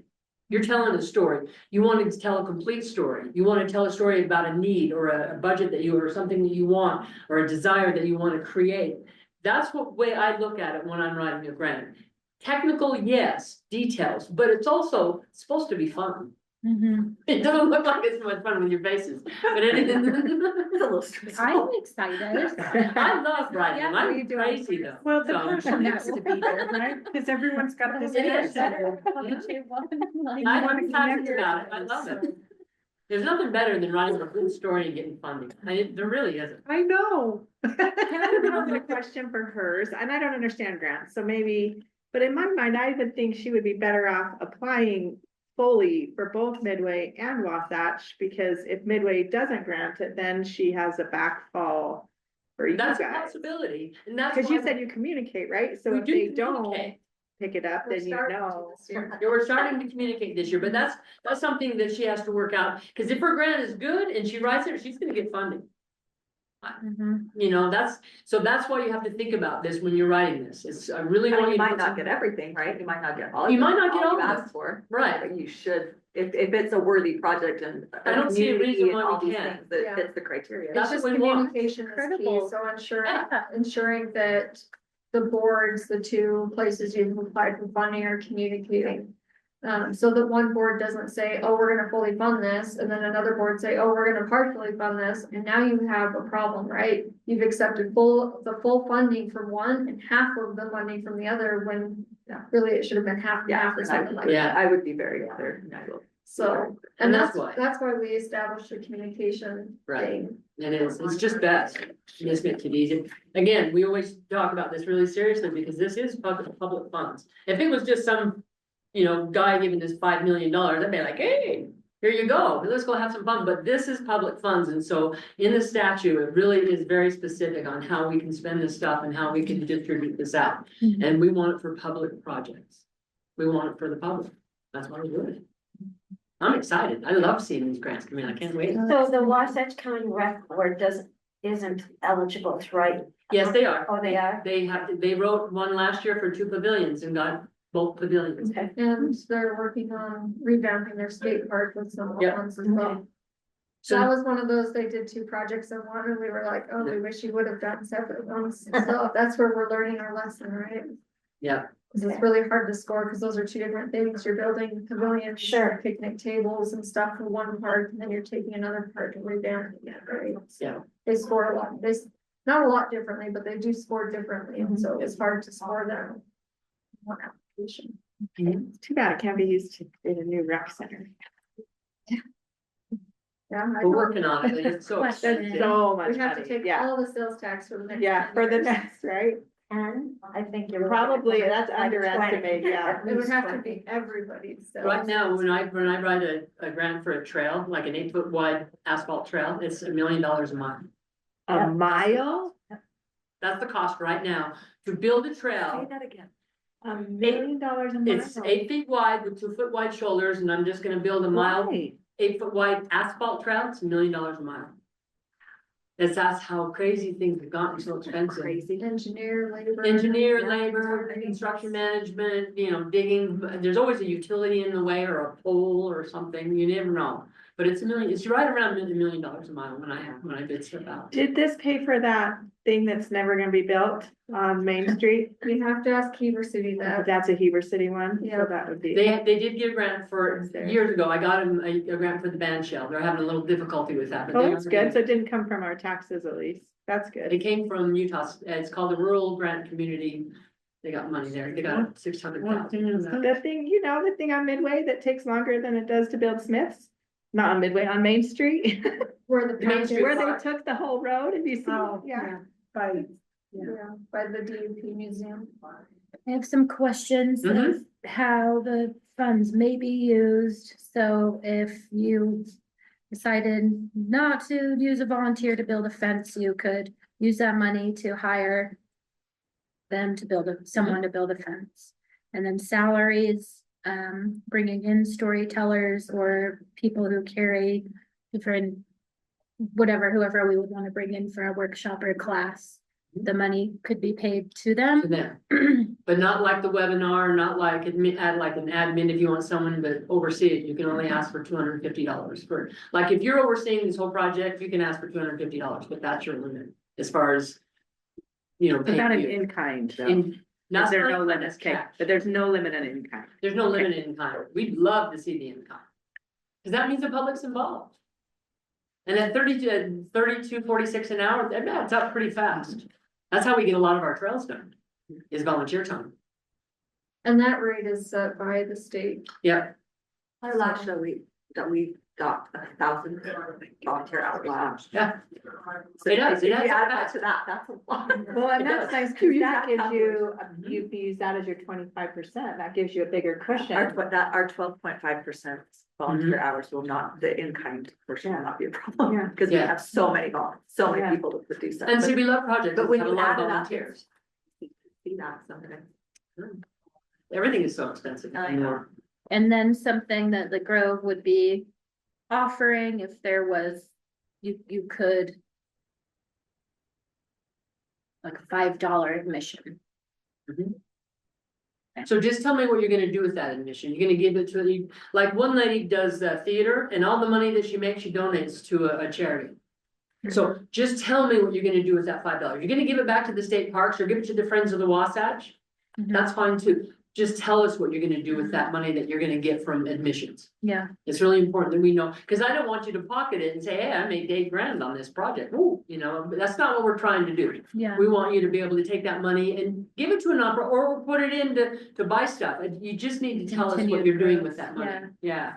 You're telling a story. You want to tell a complete story. You want to tell a story about a need or a budget that you, or something that you want, or a desire that you want to create. That's what way I look at it when I'm writing a grant. Technical, yes, details, but it's also supposed to be fun. Mhm. It doesn't look like it's much fun with your faces, but it is. It's a little stressful. I'm excited. I love writing, Yeah, I'm we do. crazy though. Well, the So- passion needs to be there, right? Because everyone's got this. It is. passion. I'm passionate about it, I love it. There's nothing better than writing a good story and getting funding, there really isn't. I know. Can I have a question for hers? And I don't understand grants, so maybe, but in my mind, I would think she would be better off applying fully for both Midway and Wasatch, because if Midway doesn't grant it, then she has a backfall for you That's a guys. possibility, and that's. Cause you why said you communicate, right? So we if do they don't communicate. pick it up, We're then you starting to know. this year. Yeah, we're starting to communicate this year, but that's something that she has to work out, cause if her grant is good and she writes it, she's gonna get funding. Mhm. You know, that's why you have to think about this when you're writing this, I really I want mean, you you to might put not some. get everything, right? You might not get all. You might not get all you of it. asked for, Right, but you should, if it's a worthy project and. I don't see a community reason and why all we these can't. things That Yeah. fits the criteria. That's It's what just we want. communication is key, Incredible. so ensuring, Yeah. ensuring that the boards, the two places you've applied for funding are communicating. So that one board doesn't say, oh, we're gonna fully fund this, and then another board say, oh, we're gonna partially fund this, and now you have a problem, right? You've accepted the full funding from one and half of the funding from the other, when really it should have been half and Yeah, half or and something like Yeah. that. I would be very clear. and I will. So, And and that's that's why. why we established a communication Right. thing. It is, it's just best, just makes it easy. Again, we always talk about this really seriously, because this is public funds. If it was just some, guy giving this $5 million, I'd be like, hey, here you go, let's go have some fun, but this is public funds, and so in the statute, it really is very specific on how we can spend this stuff and how we can distribute this out. Mhm. And we want it for public projects. We want it for the public, that's why we're doing it. I'm excited, I love seeing these grants come in, I can't wait. So the Wasatch County Rec Board isn't eligible to write? Yes, they are. Oh, they are? They wrote one last year for 2 pavilions and got both pavilions. Okay. And they're working on revamping their skate park with some Yeah. ones as well. So that So, was one of those, they did 2 projects in one, and we were like, oh, we wish you would have done separate ones. So that's where we're learning our lesson, right? yeah, 'Cause it's really hard to score, because those are 2 different things. You're building pavilions, Sure. picnic tables and stuff for one part, and then you're taking another part to revamp it, right? So Yeah. they score a lot, not a lot differently, but they do score differently, and so it's hard to score them. in One application. It's too bad it can't be used to create a new rec center. Yeah, I we're know. working on it, it's so Question. That's expensive. so much We have to money, take yeah, all the sales tax for the next. yeah, 10 for the years. next, right? 10, I think you're. Probably, that's Like underestimated, 20. yeah. It would have to be everybody, so. Right now, when I write a grant for a trail, like an 8 foot wide asphalt trail, it's $1 million a mile. A mile? That's the cost right now to build a Say trail. that again. $1 million a mile? It's 8 feet wide with 2 foot wide shoulders, and I'm just gonna build a mile, Why? 8 foot wide asphalt trail. It's $1 million a mile. That's how crazy things have gotten so expensive. Crazy. Engineer, labor. Engineer, yeah, labor, everything. construction management, digging, there's always a utility in the way or a pole or something, you never know. But it's it's right around $1 million a mile when I bid stuff out. Did this pay for that thing that's never gonna be built on Main Street? You have to ask Heber City that. That's a Heber City one, so Yeah. that would be. They did get a grant for, years ago, I got them a grant for the band shell, they're having a little difficulty with that. but Oh, they that's are- good, so it didn't come from our taxes at least, that's It good. came from Utah, it's called the Rural Grant Community, they got money there, they got 600,000. The thing on Midway that takes longer than it does to build Smiths? Not on Midway, on Main Street, Where the. Main Street where they Park. took the whole road, if you see, Oh, yeah. By, Yeah, by the DUP museum. I have some questions of how the funds may be used. So if you decided not to use a volunteer to build a fence, you could use that money to hire them to someone to build a fence. And then salaries, bringing in storytellers or people who carry different, whoever we would want to bring in for a workshop or a class. The money could be paid to To them. them, but not like the webinar, not like add like an admin, if you want someone to oversee it, you can only ask for $250 for. Like, if you're overseeing this whole project, you can ask for $250, but that's your limit as far as. But not an paying you. in-kind though. In, not Is there like no limit, that's okay, cash. but there's no limit on in-kind. There's no limit in kind, we'd love to see the in kind. Cause that means the public's involved. And at 32.46 an hour, that adds up pretty fast. That's how we get a lot of our trails done, is volunteer time. And that rate is set by the state. Yeah, Our last show, we got 1,000 volunteer hours. Wow. yeah. So It does, if it adds you up add fast. that to that, that's a lot. Well, and It that's does. nice, You cause use that that gives you, Mhm. you can use that as your 25%, that gives you a bigger cushion. Our 12.5% volunteer hours will not, the in-kind portion will not be a problem. Yeah. Because we Yeah. have so many Yeah. people to produce that. And But- CB Love Project, But has when had a you lot of add it up, volunteers. See that sometimes. Everything is so expensive. I know. And then something that the Grove would be offering if there was, you could. Like a $5 admission. So just tell me what you're gonna do with that admission. You're gonna give it to, like, one lady does theater, and all the money that she makes, she donates to a charity. So just tell me what you're gonna do with that $5. You're gonna give it back to the state parks or give it to the Friends of the Wasatch? Mhm. That's fine too. Just tell us what you're gonna do with that money that you're gonna get from admissions. Yeah, It's really important that we know, cause I don't want you to pocket it and say, hey, I made $8,000 on this project. Ooh, but that's not what we're trying to do. yeah. We want you to be able to take that money and give it to an opera or put it in to buy stuff. You just need to tell us what Continued you're doing growth, with that money. yeah. Yeah.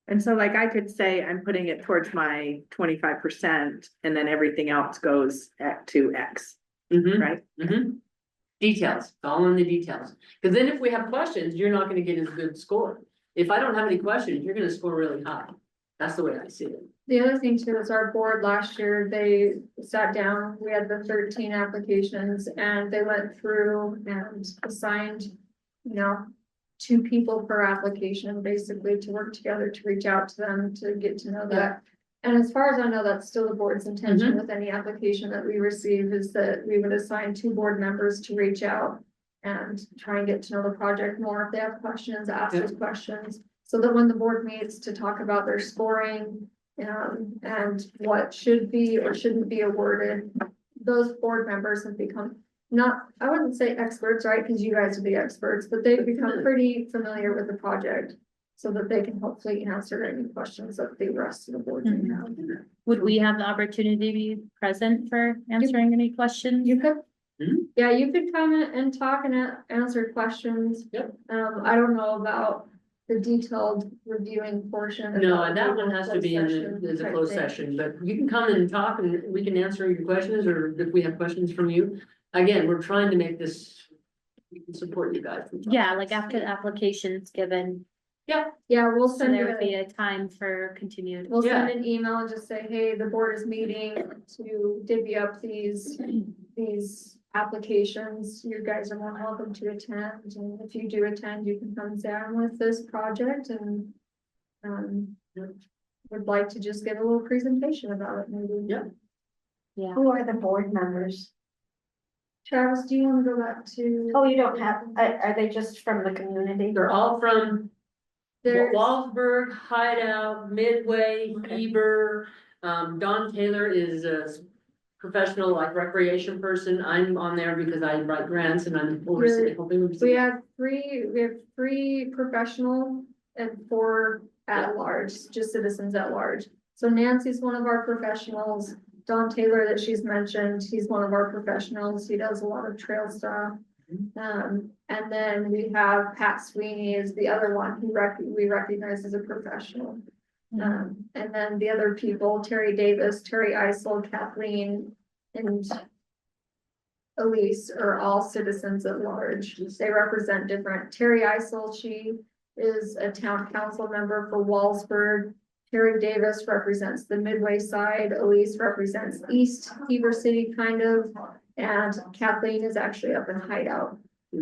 And so like I could say, I'm putting it towards my 25% and then everything else goes to X, Mhm, right? mhm. Details, all in the details. Cause then if we have questions, you're not gonna get as good score. If I don't have any questions, you're gonna score really high. That's the way I see it. The other thing too is our board last year, they sat down, we had the 13 applications and they went through and assigned, 2 people per application, basically to work together to reach out to them, to get to know that. And as far as I know, that's still the board's intention with any application that we receive is that we would assign 2 board members to reach out and try and get to know the project more. If they have questions, ask those questions. So that when the board meets to talk about their scoring, and what should be or shouldn't be awarded, those board members have become I wouldn't say experts, right? Because you guys are the experts, but they've become pretty familiar with the project. So that they can hopefully answer any questions that the rest of the board may have. Would we have the opportunity to be present for answering any questions? You could, Mhm. yeah, you could come and talk and answer questions. Yep. I don't know about the detailed reviewing portion. No, about and that the one has to be in closed session as a type closed thing. session, but you can come and talk and we can answer your questions, or if we have questions from you. Again, we're trying to make this, we can support you guys. Yeah, like after the application's given, Yeah, we'll so send there would be a, a time for continued. we'll send Yeah. an email and just say, hey, the board is meeting to divvy up these applications. You guys are more than welcome to attend, and if you do attend, you can come down with this project and would like to just give a little presentation about it, maybe. Yeah. Yeah. Who are the board members? Travis, do you want to go back to? Oh, you don't have, are they just from the community? They're all from There's, Wallsburg, Hideout, Midway, Okay. Heber. Don Taylor is a professional like recreation person. I'm on there because I write grants and I'm overseeing, helping. we have three professional and 4 at large, just citizens at large. So Nancy's one of our professionals. Don Taylor that she's mentioned, he's one of our professionals. He does a lot of trail stuff. And then we have Pat Sweeney is the other one who we recognize as a professional. And then the other people, Terry Davis, Terry Isel, Kathleen, and Elise are all citizens at large. They represent different. Terry Isel, she is a town council member for Wallsburg. Terry Davis represents the Midway side. Elise represents East Heber City kind of. And Kathleen is actually up in Hideout.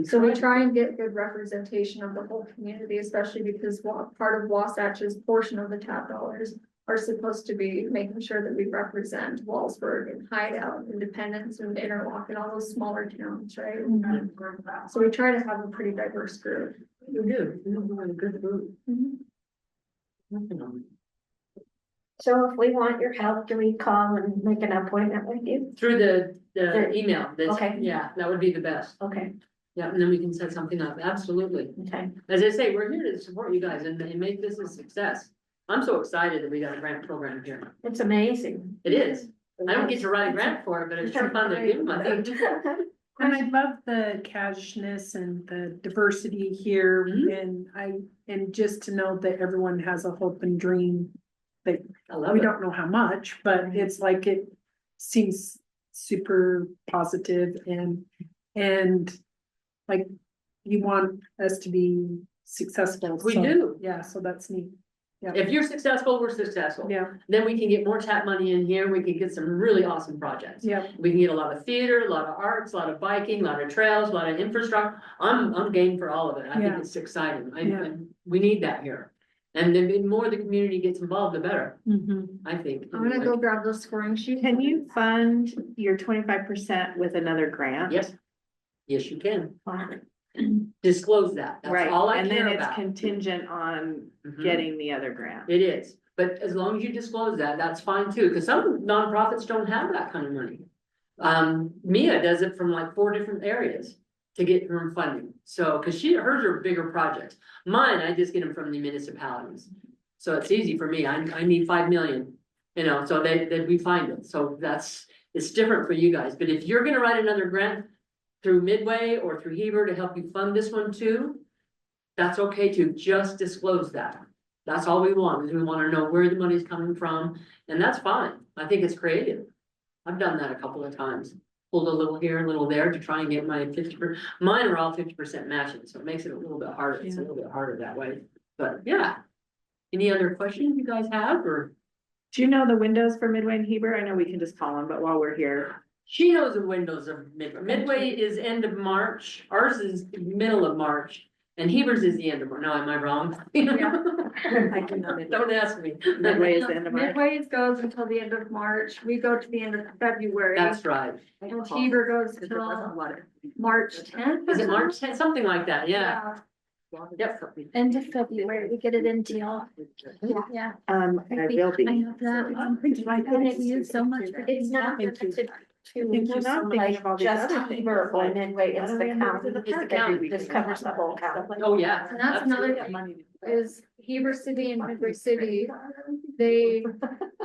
So we try and get good representation of the whole community, especially because part of Wasatch's portion of the TAP dollars are supposed to be making sure that we represent Wallsburg and Hideout, Independence and Interlock and all those smaller towns, right? So we try to have a pretty diverse group. You do, you have a good group. So if we want your help, do we call and make an appointment with you? Through the email, Okay. yeah, that would be the best. Okay, Yeah, and then we can set something up, absolutely. okay. As I say, we're here to support you guys and make this a success. I'm so excited that we got a grant program here. It's amazing. It is. I don't get to write a grant for it, but it's sure fun to give them, I think. And I love the casualness and the diversity here Mhm. and just to know that everyone has a hope and dream. That I love we it. don't know how much, but it's like it seems super positive and like you want us to be successful. We so, do. Yeah, so that's neat. If you're successful, we're successful. Yeah, Then we can get more tap money in here. We can get some really awesome projects. yeah. We can get a lot of theater, a lot of arts, a lot of biking, a lot of trails, a lot of infrastructure. I'm game for all of it. I think Yeah. it's exciting. Yeah. We need that here. And then the more the community gets involved, the better, I think. I'm gonna go grab the scoring sheet. Can you fund your 25% with another grant? Yes. Yes, you can. Wow. Disclose that. That's Right, all I and care then it's about. contingent on Mhm. getting the other grant. It is, but as long as you disclose that, that's fine too, because some nonprofits don't have that kind of money. Mia does it from like 4 different areas to get her funding, so, because hers are bigger projects. Mine, I just get them from the municipalities. So it's easy for me, I need 5 million, so we find it, so it's different for you guys, but if you're gonna write another grant through Midway or through Heber to help you fund this one too, that's okay too, just disclose that. That's all we want, is we wanna know where the money's coming from, and that's fine, I think it's creative. I've done that a couple of times, pulled a little here, a little there to try and get my 50%. Mine are all 50% matching, so it makes it a little bit harder, it's a little bit harder that way, but yeah. Any other questions you guys have, or? Do you know the windows for Midway and Heber? I know we can just call them, but while we're here. She knows the windows of Midway. Midway is end of March, ours is middle of March, and Heber's is the end of March. No, am I wrong? I can know Midway. Don't ask me. Midway is the end of March. Midway goes until the end of March. We go to the end of February. That's right. And Heber goes till March 10th. Is it March 10th? Something like that, yeah. Yep. End of February, we get it into y'all. Yeah. I will be. I have that. Thank you so much. for It's not doing limited to Thank you so much. like Of all these just other things. Heber or Midway, it's the county. It's the county. This covers the whole county. Oh, yeah. And that's another Absolutely. thing, is Heber City and Midway City, they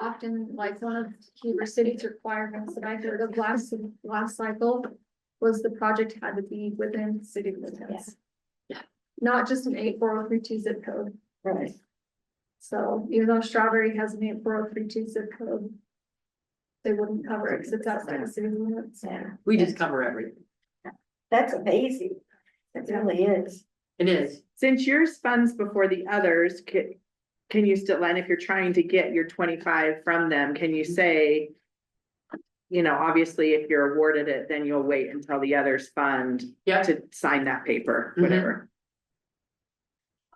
often, like, one of Heber City's requirements that I heard of last cycle was the project had to be within city limits. not just an 84032 zip code. Right. So even though Strawberry has an 84032 zip code, they wouldn't cover it because it's outside the city limits. Yeah, We just cover everything. that's amazing. It really is. It is. Since yours funds before the others, can you still, and if you're trying to get your 25 from them, can you say? You know, obviously, if you're awarded it, then you'll wait until the others fund Yeah, to sign that paper, Mhm. whatever.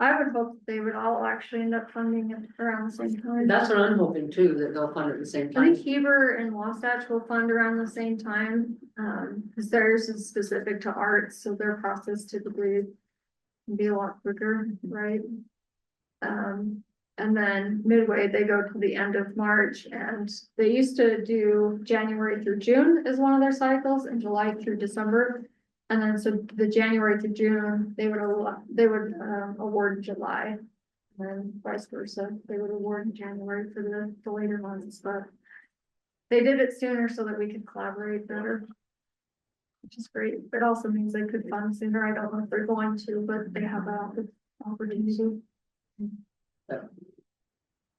I would hope that they would all actually end up funding it around the same time. that's what I'm hoping too, that they'll fund it at the same I time. think Heber and Wasatch will fund around the same time, because theirs is specific to arts, so their process typically can be a lot quicker, right? And then Midway, they go to the end of March, and they used to do January through June is one of their cycles, and July through December. And then so the January to June, they would award in July. And then vice versa, they would award in January for the later months, but. They did it sooner so that we could collaborate better. Which is great, it also means they could fund sooner, I don't know if they're going to, but they have an opportunity.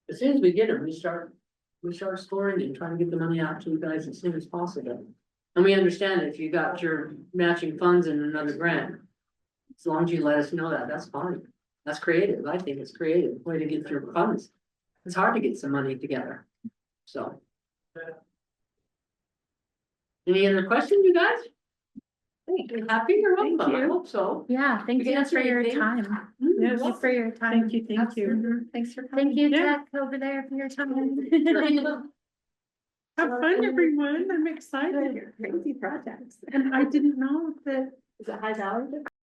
As soon as we get them, we start scoring and trying to get the money out to you guys as soon as possible. And we understand if you got your matching funds in another grant. As long as you let us know that, that's fine. That's creative. I think it's creative way to get through funds. It's hard to get some money together, so. Any other questions, you guys? You happy? You're Thank welcome. I you. hope so. Yeah, thank We you can for answer your anything. time. Mm, Yes. Thank you for your time. Thank you, thank you. Absolutely. Thanks for coming. Thank you, Yeah. Jack, over there for your time. Have fun, everyone. I'm excited. Crazy projects. And I didn't know that Is it high dollar?